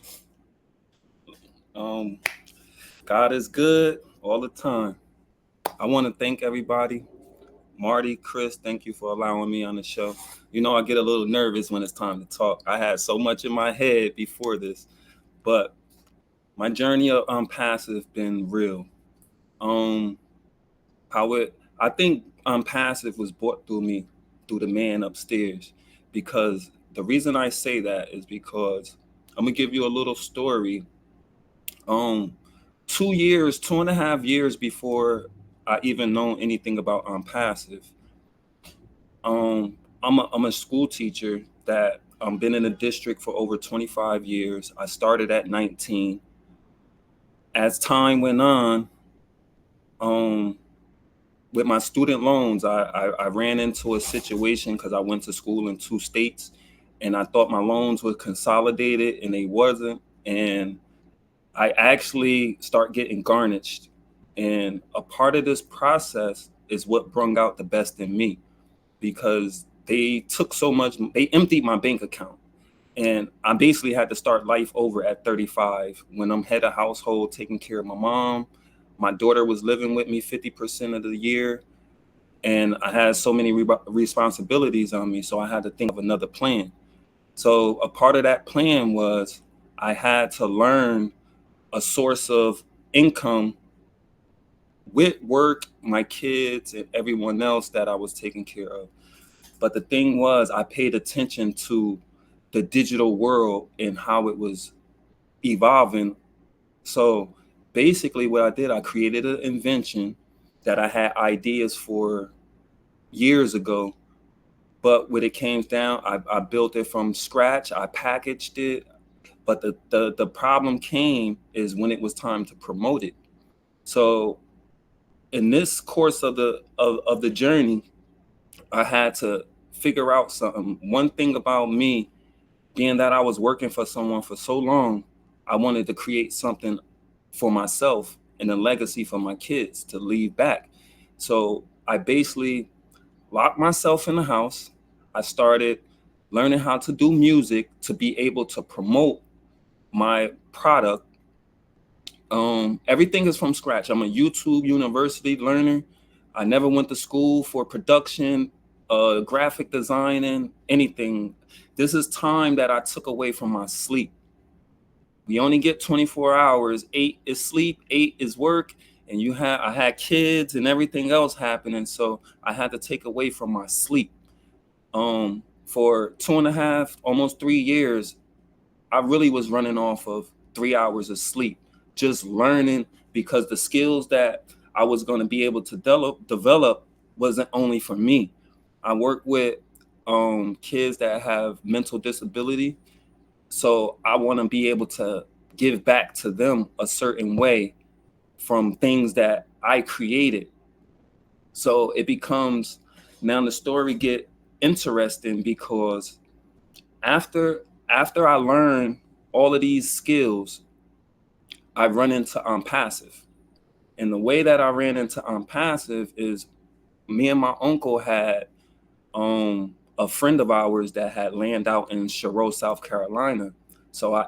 God is good all the time. I want to thank everybody. Marty, Chris, thank you for allowing me on the show. You know, I get a little nervous when it's time to talk. I had so much in my head before this, but my journey of Onpassive been real. I think Onpassive was brought through me, through the man upstairs, because the reason I say that is because I'm gonna give you a little story. 2.5 years before I even known anything about Onpassive, I'm a school teacher that been in the district for over 25 years. I started at 19. As time went on, with my student loans, I ran into a situation because I went to school in 2 states, and I thought my loans were consolidated, and they wasn't. And I actually start getting garnished. And a part of this process is what brought out the best in me, because they took so much, they emptied my bank account. And I basically had to start life over at 35 when I'm head of household, taking care of my mom. My daughter was living with me 50% of the year. And I had so many responsibilities on me. So I had to think of another plan. So a part of that plan was I had to learn a source of income with work, my kids, and everyone else that I was taking care of. But the thing was, I paid attention to the digital world and how it was evolving. So basically what I did, I created an invention that I had ideas for years ago. But when it came down, I built it from scratch. I packaged it. But the problem came is when it was time to promote it. So in this course of the journey, I had to figure out something. One thing about me, being that I was working for someone for so long, I wanted to create something for myself and a legacy for my kids to leave back. So I basically locked myself in the house. I started learning how to do music to be able to promote my product. Everything is from scratch. I'm a YouTube university learner. I never went to school for production. graphic designing, anything. This is time that I took away from my sleep. We only get 24 hours. 8 is sleep, 8 is work, and I had kids and everything else happening, so I had to take away from my sleep. For 2.5, almost 3 years, I really was running off of 3 hours of sleep, just learning, because the skills that I was going to be able to develop wasn't only for me. I work with kids that have mental disability, so I want to be able to give back to them a certain way from things that I created. So it becomes, now the story get interesting, because after I learn all of these skills, I run into Onpassive. And the way that I ran into Onpassive is, me and my uncle had a friend of ours that had land out in SHARE, South Carolina. So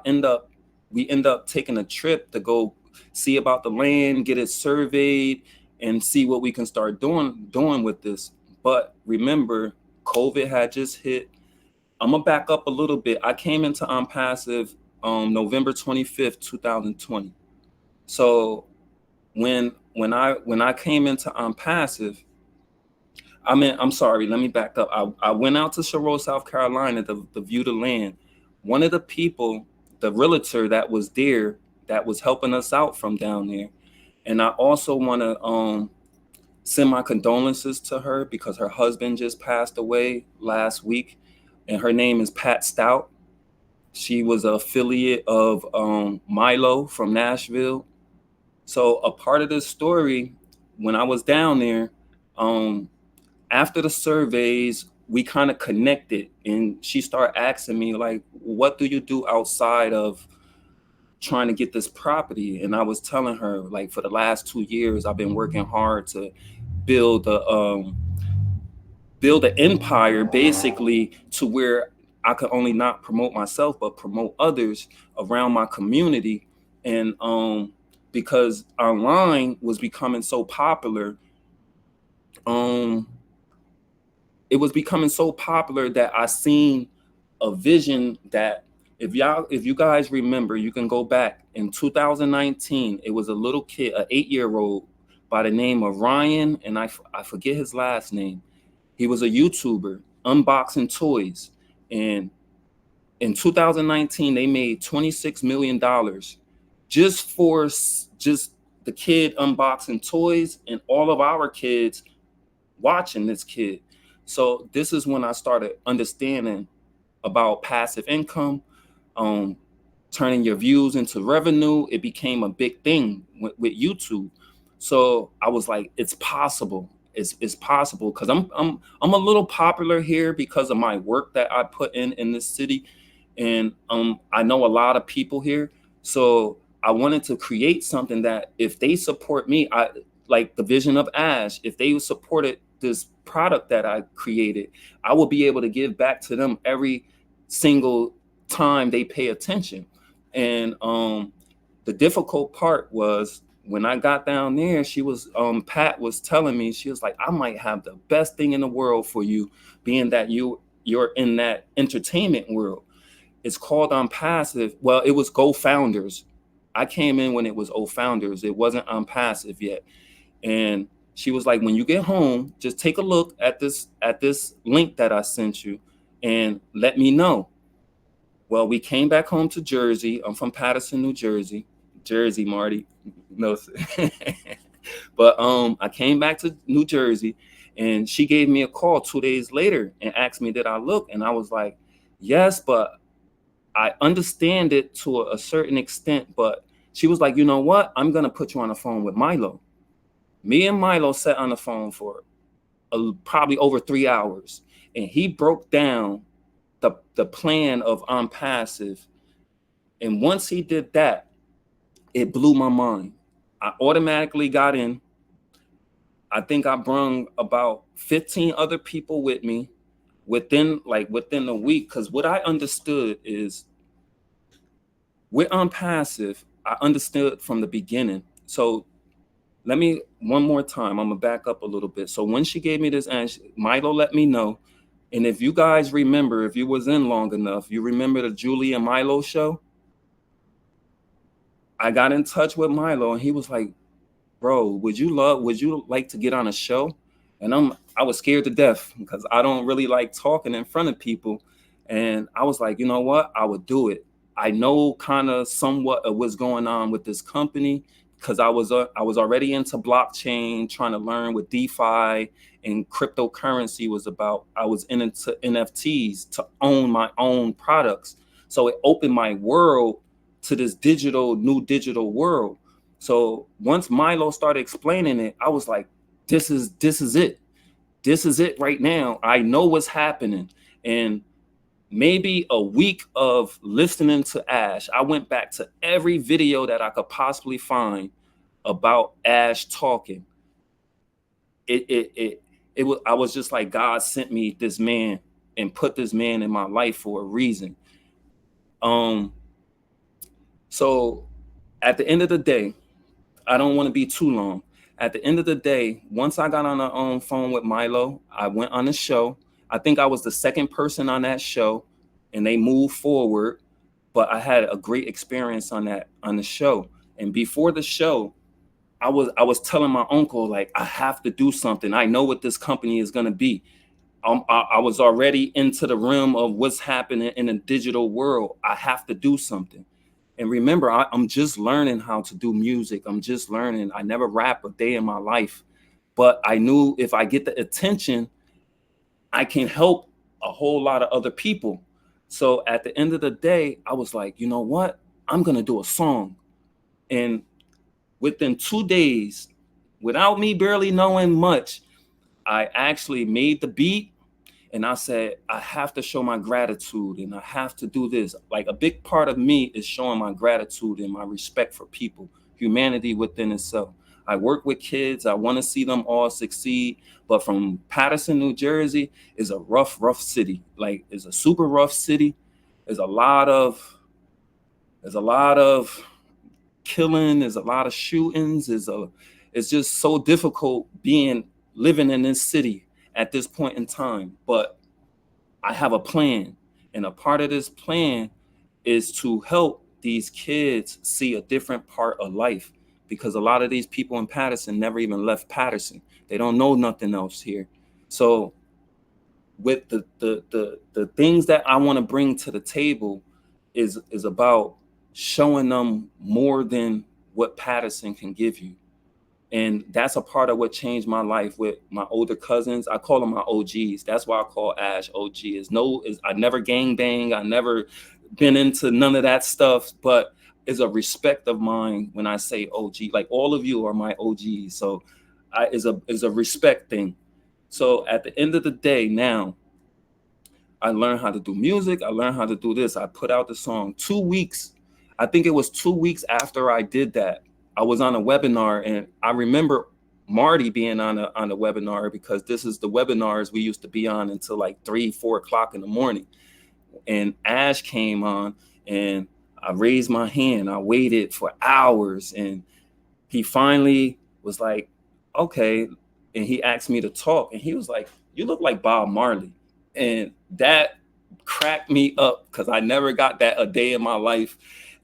we end up taking a trip to go see about the land, get it surveyed, and see what we can start doing with this. But remember, COVID had just hit. I'm gonna back up a little bit. I came into Onpassive November 25th, 2020. So when I came into Onpassive, I'm sorry, let me back up. I went out to SHARE, South Carolina to view the land. One of the people, the realtor that was there, that was helping us out from down there. And I also want to send my condolences to her, because her husband just passed away last week, and her name is Pat Stout. She was an affiliate of Milo from Nashville. So a part of this story, when I was down there, after the surveys, we kind of connected, and she started asking me, like, what do you do outside of trying to get this property? And I was telling her, like, for the last 2 years, I've been working hard to build an empire, basically, to where I could only not promote myself, but promote others around my community. And because online was becoming so popular, it was becoming so popular that I seen a vision that, if you guys remember, you can go back in 2019. It was a little kid, an 8-year-old by the name of Ryan, and I forget his last name. He was a YouTuber unboxing toys, and in 2019 they made $26 million just for just the kid unboxing toys, and all of our kids watching this kid. So this is when I started understanding about passive income, turning your views into revenue. It became a big thing with YouTube. So I was like, it's possible. It's possible, because I'm a little popular here because of my work that I put in this city, and I know a lot of people here. So I wanted to create something that, if they support me, I like the vision of Ash. If they supported this product that I created, I will be able to give back to them every single time they pay attention. And the difficult part was, when I got down there, she was Pat was telling me, she was like, I might have the best thing in the world for you, being that you're in that entertainment world. It's called Onpassive. Well, it was Go Founders. I came in when it was O Founders. It wasn't Onpassive yet. And she was like, when you get home, just take a look at this link that I sent you and let me know. Well, we came back home to Jersey. I'm from Paterson, New Jersey. Jersey, Marty. No. But I came back to New Jersey, and she gave me a call 2 days later and asked me, did I look? And I was like, yes, but I understand it to a certain extent. But she was like, you know what? I'm going to put you on the phone with Milo. Me and Milo sat on the phone for probably over 3 hours, and he broke down the plan of Onpassive. And once he did that, it blew my mind. I automatically got in. I think I brung about 15 other people with me within a week. Because what I understood is, with Onpassive, I understood from the beginning. So let me, one more time, I'm gonna back up a little bit. So when she gave me this, and Milo let me know, and if you guys remember, if you was in long enough, you remember the Julie and Milo show? I got in touch with Milo and he was like, bro, would you like to get on a show? And I was scared to death because I don't really like talking in front of people. And I was like, you know what? I would do it. I know kind of somewhat of what's going on with this company because I was already into blockchain, trying to learn what DeFi and cryptocurrency was about. I was into NFTs to own my own products. So it opened my world to this new digital world. So once Milo started explaining it, I was like, this is it. This is it right now. I know what's happening. And maybe a week of listening to Ash, I went back to every video that I could possibly find about Ash talking. I was just like, God sent me this man and put this man in my life for a reason. So at the end of the day, I don't want to be too long. At the end of the day, once I got on the phone with Milo, I went on the show. I think I was the second person on that show, and they moved forward. But I had a great experience on the show. And before the show, I was telling my uncle, like, I have to do something. I know what this company is going to be. I was already into the realm of what's happening in the digital world. I have to do something. And remember, I'm just learning how to do music. I'm just learning. I never rap a day in my life. But I knew if I get the attention, I can help a whole lot of other people. So at the end of the day, I was like, you know what? I'm going to do a song. And within 2 days, without me barely knowing much, I actually made the beat. And I said, I have to show my gratitude and I have to do this. Like, a big part of me is showing my gratitude and my respect for people, humanity within itself. I work with kids. I want to see them all succeed. But from Paterson, New Jersey is a rough city. Like, it's a super rough city. There's a lot of killing. There's a lot of shootings. It's just so difficult living in this city at this point in time. But I have a plan, and a part of this plan is to help these kids see a different part of life, because a lot of these people in Paterson never even left Paterson. They don't know nothing else here. So with the things that I want to bring to the table is about showing them more than what Paterson can give you. And that's a part of what changed my life with my older cousins. I call them my OGs. That's why I call Ash OG. I never gang bang. I never been into none of that stuff, but it's a respect of mine when I say OG. Like, all of you are my OGs. So it's a respect thing. So at the end of the day, now I learned how to do music. I learned how to do this. I put out the song 2 weeks. I think it was 2 weeks after I did that. I was on a webinar, and I remember Marty being on a webinar, because this is the webinars we used to be on until like 3-4 o'clock in the morning. And Ash came on, and I raised my hand. I waited for hours, and he finally was like, okay. And he asked me to talk, and he was like, you look like Bob Marley. And that cracked me up, because I never got that a day in my life.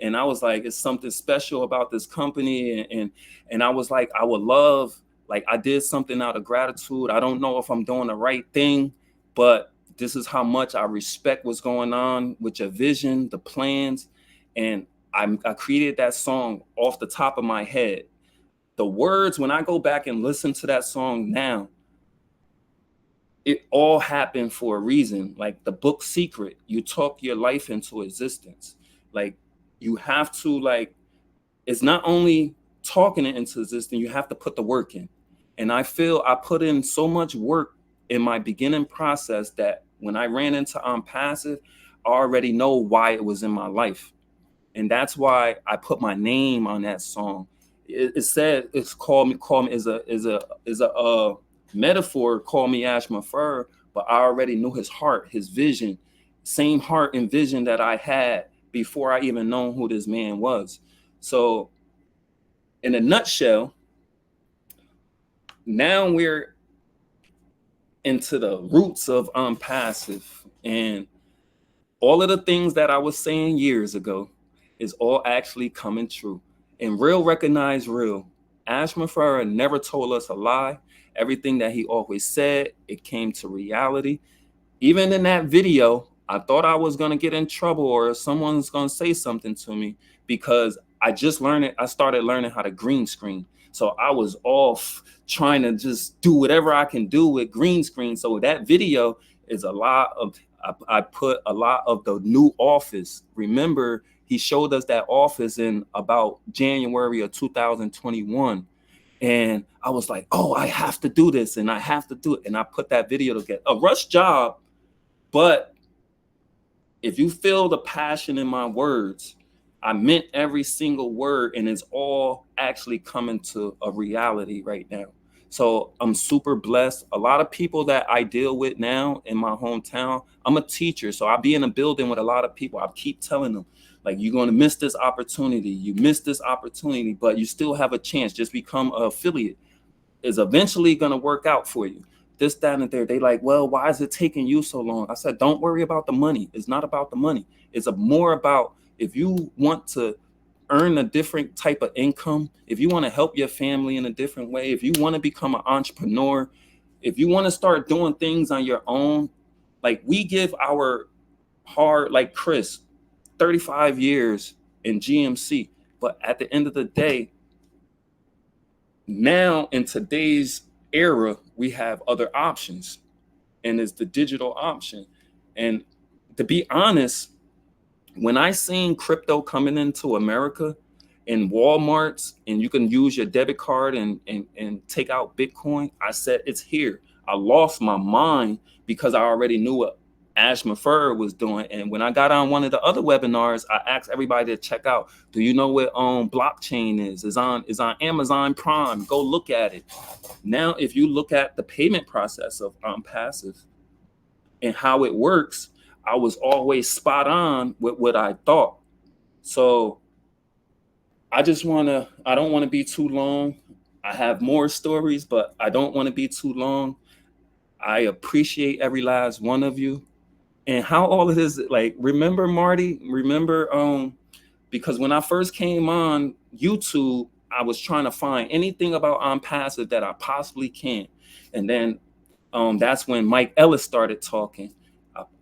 And I was like, it's something special about this company. And I was like, I would love, like, I did something out of gratitude. I don't know if I'm doing the right thing, but this is how much I respect what's going on with your vision, the plans. And I created that song off the top of my head. The words, when I go back and listen to that song now, it all happened for a reason. Like the book Secret, you talk your life into existence. Like, you have to, like, it's not only talking it into existence, you have to put the work in. And I feel I put in so much work in my beginning process that when I ran into Onpassive, I already know why it was in my life. And that's why I put my name on that song. It said, it's call me is a metaphor, call me Ash Mafer, but I already knew his heart, his vision, same heart and vision that I had before I even known who this man was. So in a nutshell, now we're into the roots of Onpassive, and all of the things that I was saying years ago is all actually coming true. And real recognize real. Ash Mafara never told us a lie. Everything that he always said, it came to reality. Even in that video, I thought I was going to get in trouble or someone's going to say something to me because I just learned it. I started learning how to green screen. So I was off trying to just do whatever I can do with green screen. So that video is a lot of, I put a lot of the new office. Remember, he showed us that office in about January of 2021. And I was like, oh, I have to do this and I have to do it. And I put that video together. A rush job, but if you feel the passion in my words, I meant every single word, and it's all actually coming to a reality right now. So I'm super blessed. A lot of people that I deal with now in my hometown, I'm a teacher. So I'll be in a building with a lot of people. I keep telling them, like, you're going to miss this opportunity. You miss this opportunity, but you still have a chance. Just become an affiliate. Is eventually going to work out for you. This, that, and there. They like, well, why is it taking you so long? I said, don't worry about the money. It's not about the money. It's more about if you want to earn a different type of income, if you want to help your family in a different way, if you want to become an entrepreneur, if you want to start doing things on your own, like we give our hard, like Chris, 35 years in GMC. But at the end of the day, now in today's era, we have other options, and it's the digital option. And to be honest, when I seen crypto coming into America in Walmarts and you can use your debit card and take out Bitcoin, I said, it's here. I lost my mind because I already knew what Ash Mafur was doing. And when I got on one of the other webinars, I asked everybody to check out, do you know what blockchain is? Is on Amazon Prime. Go look at it. Now, if you look at the payment process of Onpassive and how it works, I was always spot on with what I thought. So I don't want to be too long. I have more stories, but I don't want to be too long. I appreciate every last one of you. And how all of this, like, remember Marty, because when I first came on YouTube, I was trying to find anything about Onpassive that I possibly can. And then that's when Mike Ellis started talking.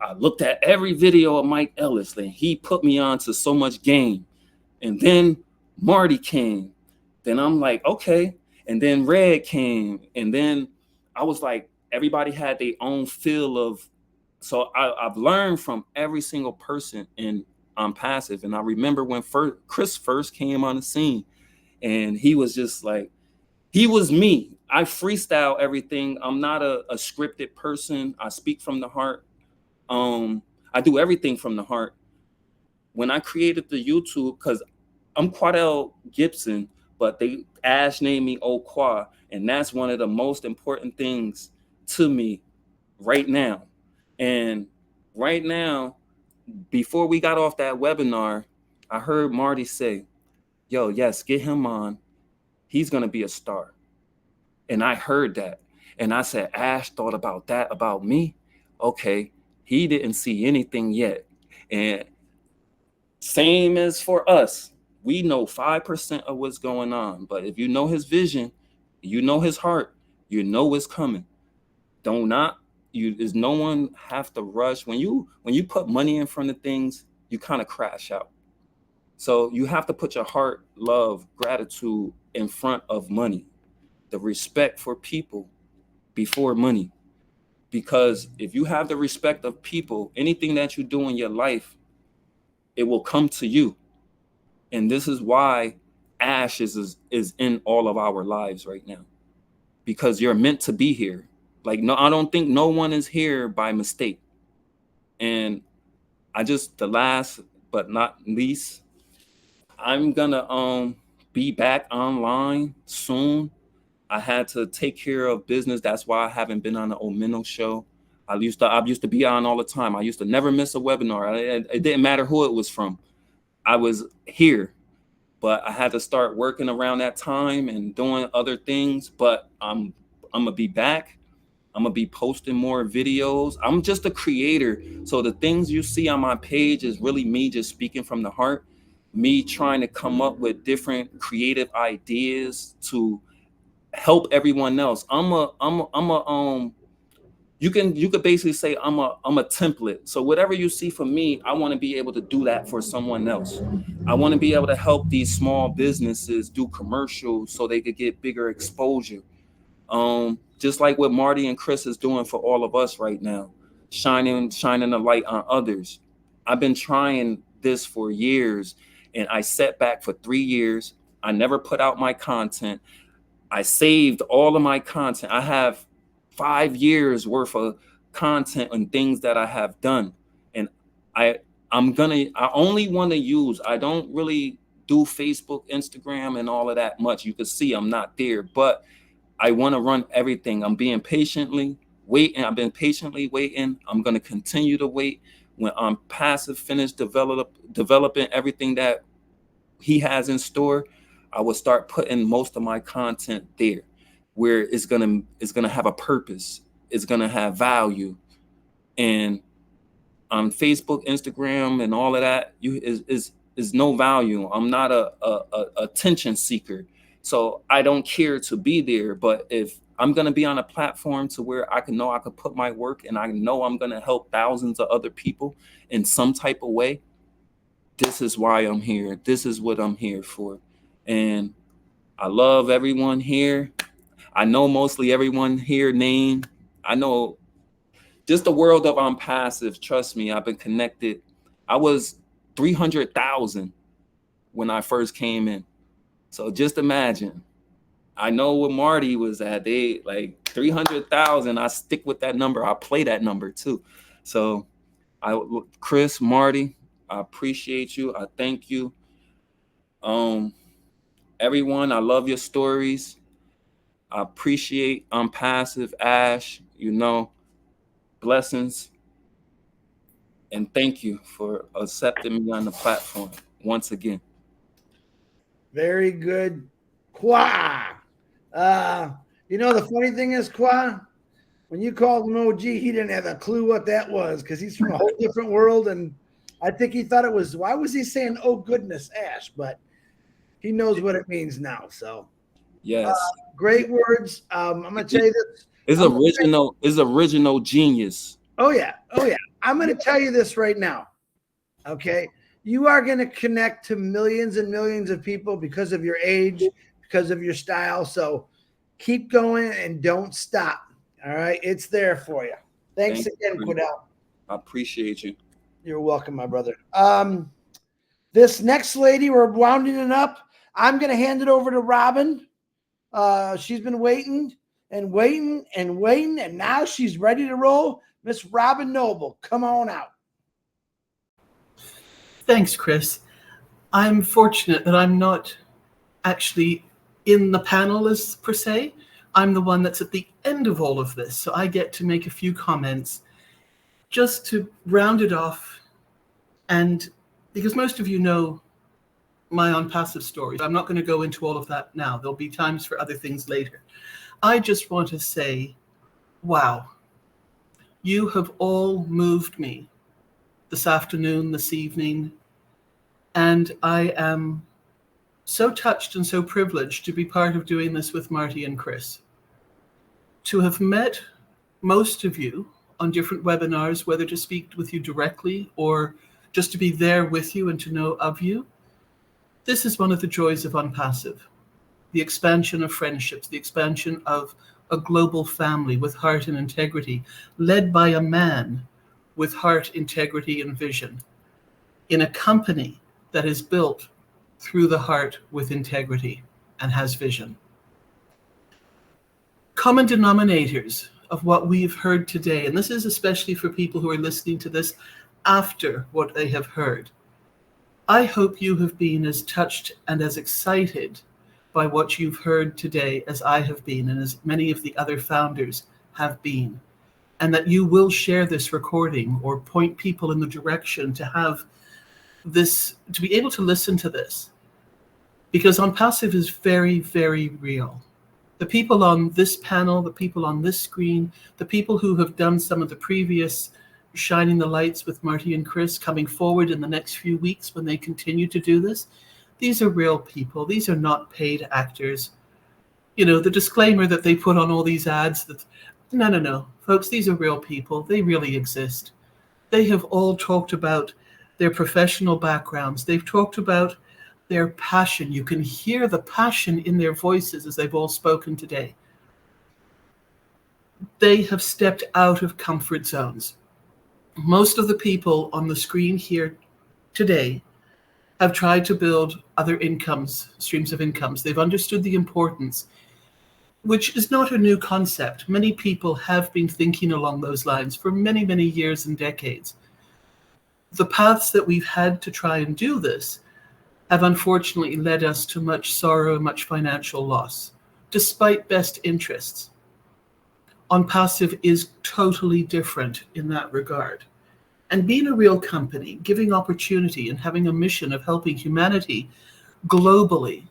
I looked at every video of Mike Ellis, and he put me on to so much game. And then Marty came. Then I'm like, okay. And then Red came. And then I was like, everybody had their own feel of. So I've learned from every single person in Onpassive. And I remember when Chris first came on the scene, and he was just like, he was me. I freestyle everything. I'm not a scripted person. I speak from the heart. I do everything from the heart. When I created the YouTube, because I'm Quadell Gibson, but Ash named me Oqua, and that's one of the most important things to me right now. And right now, before we got off that webinar, I heard Marty say, yo, yes, get him on. He's going to be a star. And I heard that. And I said, Ash thought about that about me. Okay, he didn't see anything yet. And same as for us. We know 5% of what's going on. But if you know his vision, you know his heart, you know what's coming. Is no one have to rush. When you put money in front of things, you kind of crash out. So you have to put your heart, love, gratitude in front of money, the respect for people before money. Because if you have the respect of people, anything that you do in your life, it will come to you. And this is why Ash is in all of our lives right now, because you're meant to be here. Like, no, I don't think no one is here by mistake. And the last but not least, I'm gonna be back online soon. I had to take care of business. That's why I haven't been on the Omino show. I used to be on all the time. I used to never miss a webinar. It didn't matter who it was from. I was here, but I had to start working around that time and doing other things. But I'm gonna be back. I'm gonna be posting more videos. I'm just a creator. So the things you see on my page is really me just speaking from the heart, me trying to come up with different creative ideas to help everyone else. You could basically say I'm a template. So whatever you see from me, I want to be able to do that for someone else. I want to be able to help these small businesses do commercials so they could get bigger exposure. Just like what Marty and Chris is doing for all of us right now, shining the light on others. I've been trying this for years, and I set back for 3 years. I never put out my content. I saved all of my content. I have 5 years worth of content and things that I have done. And I only want to use, I don't really do Facebook, Instagram, and all of that much. You can see I'm not there, but I want to run everything. I'm being patiently waiting. I've been patiently waiting. I'm going to continue to wait. When Onpassive finished developing everything that he has in store, I will start putting most of my content there, where it's gonna have a purpose. It's gonna have value. And on Facebook, Instagram, and all of that, is no value. I'm not a attention seeker, so I don't care to be there. But if I'm gonna be on a platform to where I can put my work, and I know I'm gonna help thousands of other people in some type of way, this is why I'm here. This is what I'm here for. And I love everyone here. I know mostly everyone here name. I know just the world of Onpassive. Trust me, I've been connected. I was 300,000 when I first came in. So just imagine. I know what Marty was at. They like 300,000. I stick with that number. I play that number too. So Chris, Marty, I appreciate you. I thank you. Everyone, I love your stories. I appreciate Onpassive, Ash, blessings. And thank you for accepting me on the platform once again. Very good. Kwa. The funny thing is, Kwa, when you called him OG, he didn't have a clue what that was because he's from a whole different world. And I think he thought it was, why was he saying, oh, goodness, Ash? But he knows what it means now. So, yes. Great words. I'm going to tell you this. It's original genius. Oh, yeah. I'm going to tell you this right now. Okay. You are going to connect to millions and millions of people because of your age, because of your style. So keep going and don't stop. All right. It's there for you. Thanks again, Quidel. I appreciate you. You're welcome, my brother. This next lady, we're rounding it up. I'm going to hand it over to Robin. She's been waiting, and now she's ready to roll. Miss Robin Noble, come on out. Thanks, Chris. I'm fortunate that I'm not actually in the panel as per se. I'm the one that's at the end of all of this, so I get to make a few comments just to round it off. And because most of you know my Onpassive stories, I'm not going to go into all of that now. There'll be times for other things later. I just want to say, wow, you have all moved me this afternoon, this evening, and I am so touched and so privileged to be part of doing this with Marty and Chris. To have met most of you on different webinars, whether to speak with you directly or just to be there with you and to know of you, this is one of the joys of Onpassive. The expansion of friendships, the expansion of a global family with heart and integrity, led by a man with heart, integrity, and vision, in a company that is built through the heart with integrity and has vision. Common denominators of what we've heard today, and this is especially for people who are listening to this after what they have heard. I hope you have been as touched and as excited by what you've heard today as I have been and as many of the other founders have been, and that you will share this recording or point people in the direction to have this, to be able to listen to this, because Onpassive is very, very real. The people on this panel, the people on this screen, the people who have done some of the previous Shining the Lights with Marty and Chris coming forward in the next few weeks when they continue to do this, these are real people. These are not paid actors. You know, the disclaimer that they put on all these ads, that no, folks, these are real people. They really exist. They have all talked about their professional backgrounds. They've talked about their passion. You can hear the passion in their voices as they've all spoken today. They have stepped out of comfort zones. Most of the people on the screen here today have tried to build other incomes, streams of incomes. They've understood the importance, which is not a new concept. Many people have been thinking along those lines for many, many years and decades. The paths that we've had to try and do this have unfortunately led us to much sorrow, much financial loss, despite best interests. Onpassive is totally different in that regard. And being a real company, giving opportunity and having a mission of helping humanity globally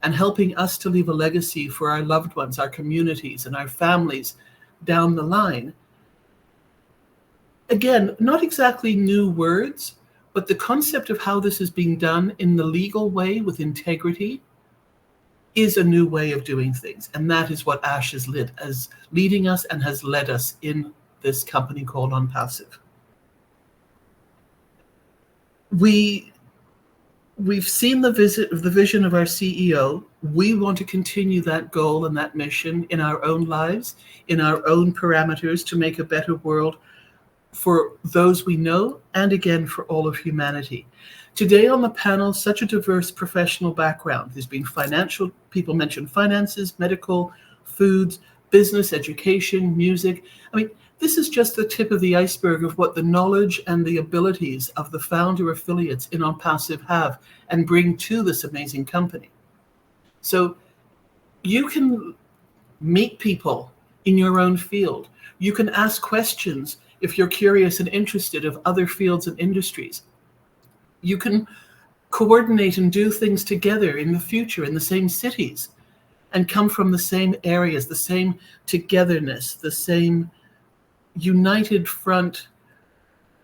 and helping us to leave a legacy for our loved ones, our communities, and our families down the line. Again, not exactly new words, but the concept of how this is being done in the legal way with integrity is a new way of doing things. And that is what Ash is leading us and has led us in this company called Onpassive. We've seen the vision of our CEO. We want to continue that goal and that mission in our own lives, in our own parameters, to make a better world for those we know, and again, for all of humanity. Today on the panel, such a diverse professional background. There's been financial, people mentioned finances, medical, foods, business, education, music. I mean, this is just the tip of the iceberg of what the knowledge and the abilities of the founder affiliates in Onpassive have and bring to this amazing company. So you can meet people in your own field. You can ask questions if you're curious and interested of other fields and industries. You can coordinate and do things together in the future in the same cities and come from the same areas, the same togetherness, the same united front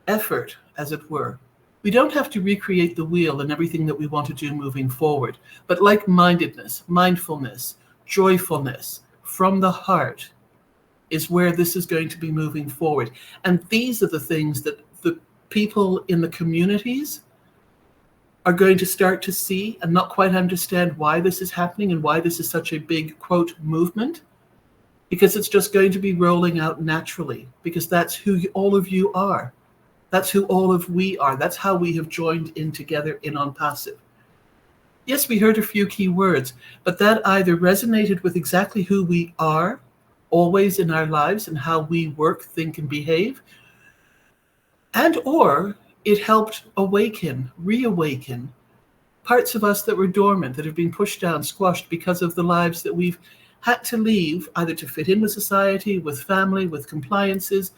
effort, as it were. We don't have to recreate the wheel and everything that we want to do moving forward, but like-mindedness, mindfulness, joyfulness from the heart is where this is going to be moving forward. And these are the things that the people in the communities are going to start to see and not quite understand why this is happening and why this is such a big, quote, movement, because it's just going to be rolling out naturally, because that's who all of you are. That's who all of we are. That's how we have joined in together in Onpassive. Yes, we heard a few key words, but that either resonated with exactly who we are always in our lives and how we work, think, and behave, and or it helped reawaken parts of us that were dormant, that have been pushed down, squashed because of the lives that we've had to leave, either to fit in with society, with family, with compliances,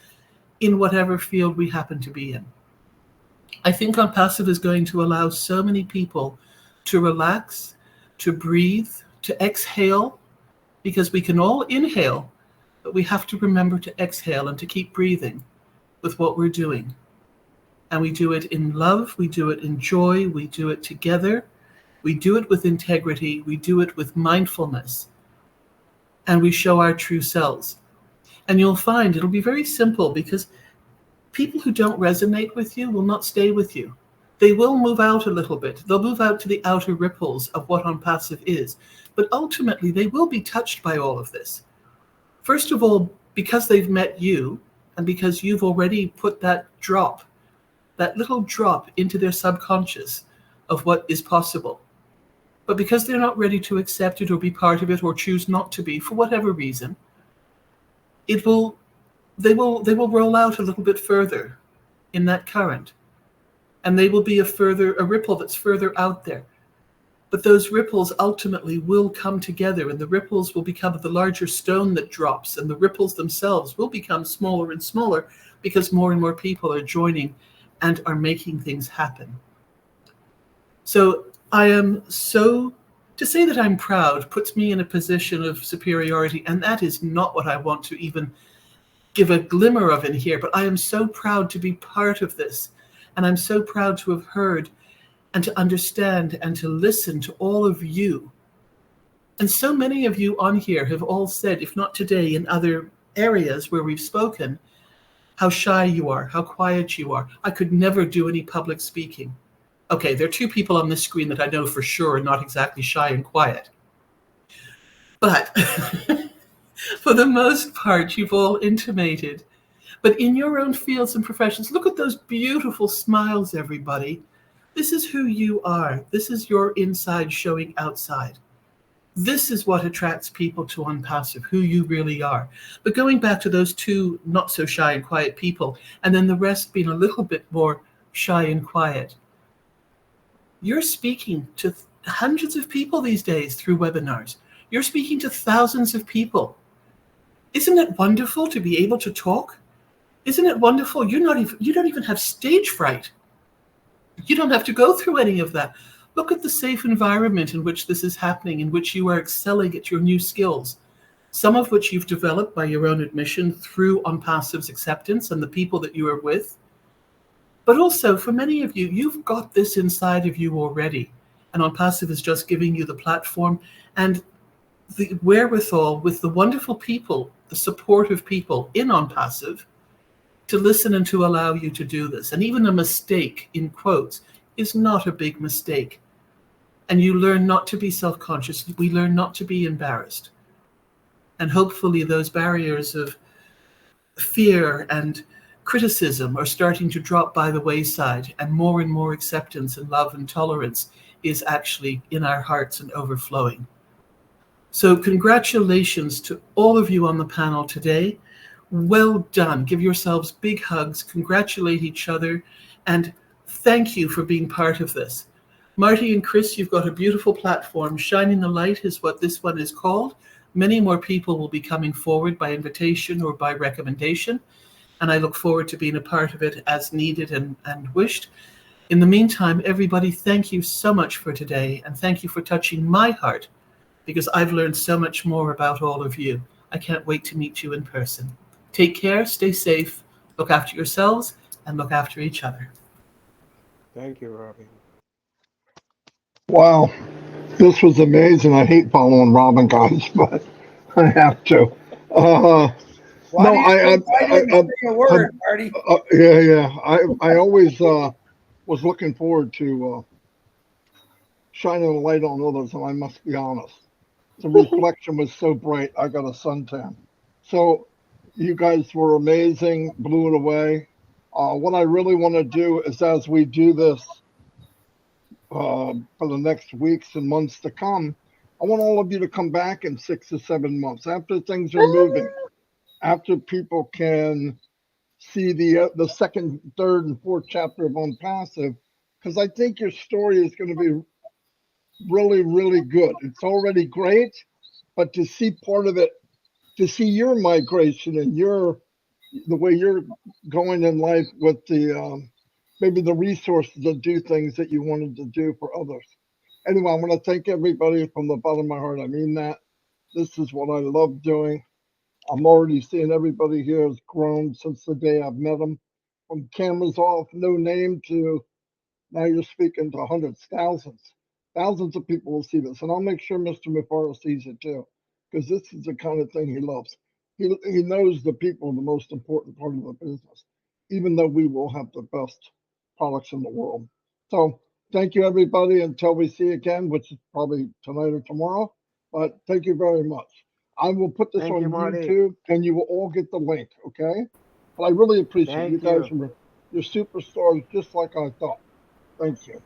in whatever field we happen to be in. I think Onpassive is going to allow so many people to relax, to breathe, to exhale, because we can all inhale, but we have to remember to exhale and to keep breathing with what we're doing. And we do it in love, we do it in joy, we do it together, we do it with integrity, we do it with mindfulness, and we show our true selves. And you'll find it'll be very simple, because people who don't resonate with you will not stay with you. They will move out a little bit. They'll move out to the outer ripples of what Onpassive is. But ultimately, they will be touched by all of this. First of all, because they've met you, and because you've already put that little drop into their subconscious of what is possible. But because they're not ready to accept it or be part of it, or choose not to be for whatever reason, they will roll out a little bit further in that current, and they will be a ripple that's further out there. But those ripples ultimately will come together, and the ripples will become the larger stone that drops, and the ripples themselves will become smaller and smaller, because more and more people are joining and are making things happen. So I am so To say that I'm proud puts me in a position of superiority, and that is not what I want to even give a glimmer of in here. But I am so proud to be part of this, and I'm so proud to have heard and to understand and to listen to all of you. And so many of you on here have all said, if not today, in other areas where we've spoken, how shy you are, how quiet you are. I could never do any public speaking. Okay, there are two people on this screen that I know for sure are not exactly shy and quiet. But for the most part, you've all intimated. But in your own fields and professions, look at those beautiful smiles, everybody. This is who you are. This is your inside showing outside. This is what attracts people to Onpassive, who you really are. But going back to those two not so shy and quiet people, and then the rest being a little bit more shy and quiet, you're speaking to hundreds of people these days through webinars. You're speaking to thousands of people. Isn't it wonderful to be able to talk? Isn't it wonderful? You don't even have stage fright. You don't have to go through any of that. Look at the safe environment in which this is happening, in which you are excelling at your new skills, some of which you've developed by your own admission through Onpassive's acceptance and the people that you are with. But also, for many of you, you've got this inside of you already, and Onpassive is just giving you the platform and the wherewithal with the wonderful people, the supportive people in Onpassive, to listen and to allow you to do this. And even a mistake, in quotes, is not a big mistake. And you learn not to be self-conscious. We learn not to be embarrassed. And hopefully those barriers of fear and criticism are starting to drop by the wayside, and more acceptance and love and tolerance is actually in our hearts and overflowing. So congratulations to all of you on the panel today. Well done. Give yourselves big hugs, congratulate each other, and thank you for being part of this. Marty and Chris, you've got a beautiful platform. Shining the Light is what this one is called. Many more people will be coming forward by invitation or by recommendation, and I look forward to being a part of it as needed and wished. In the meantime, everybody, thank you so much for today, and thank you for touching my heart, because I've learned so much more about all of you. I can't wait to meet you in person. Take care, stay safe, look after yourselves, and look after each other. Thank you, Robin. Wow, this was amazing. I hate following Robin, guys, but I have to. Why No, didn't you say a word, Marty? yeah. I always was looking forward to shining a light on others, and I must be honest, the reflection was so bright, I got a suntan. So you guys were amazing, blew it away. What I really want to do is, as we do this for the next weeks and months to come, I want all of you to come back in 6 to 7 months after things are moving, after people can see the second, third, and fourth chapter of Onpassive, because I think your story is going to be really, really good. It's already great, but to see part of it, to see your migration and the way you're going in life with the maybe the resources to do things that you wanted to do for others. Anyway, I want to thank everybody from the bottom of my heart. I mean that. This is what I love doing. I'm already seeing everybody here has grown since the day I've met them. From cameras off, no name, to now you're speaking to hundreds, thousands of people will see this. And I'll make sure Mr. Mufaro sees it too, because this is the kind of thing he loves. He knows the people are the most important part of the business, even though we will have the best products in the world. So thank you, everybody, until we see you again, which is probably tonight or tomorrow. But thank you very much. I will put this Thank on you, Marty. YouTube, and you will all get the link, okay? But I really appreciate you Thank guys. you. You're superstars, just like I thought. Thank you.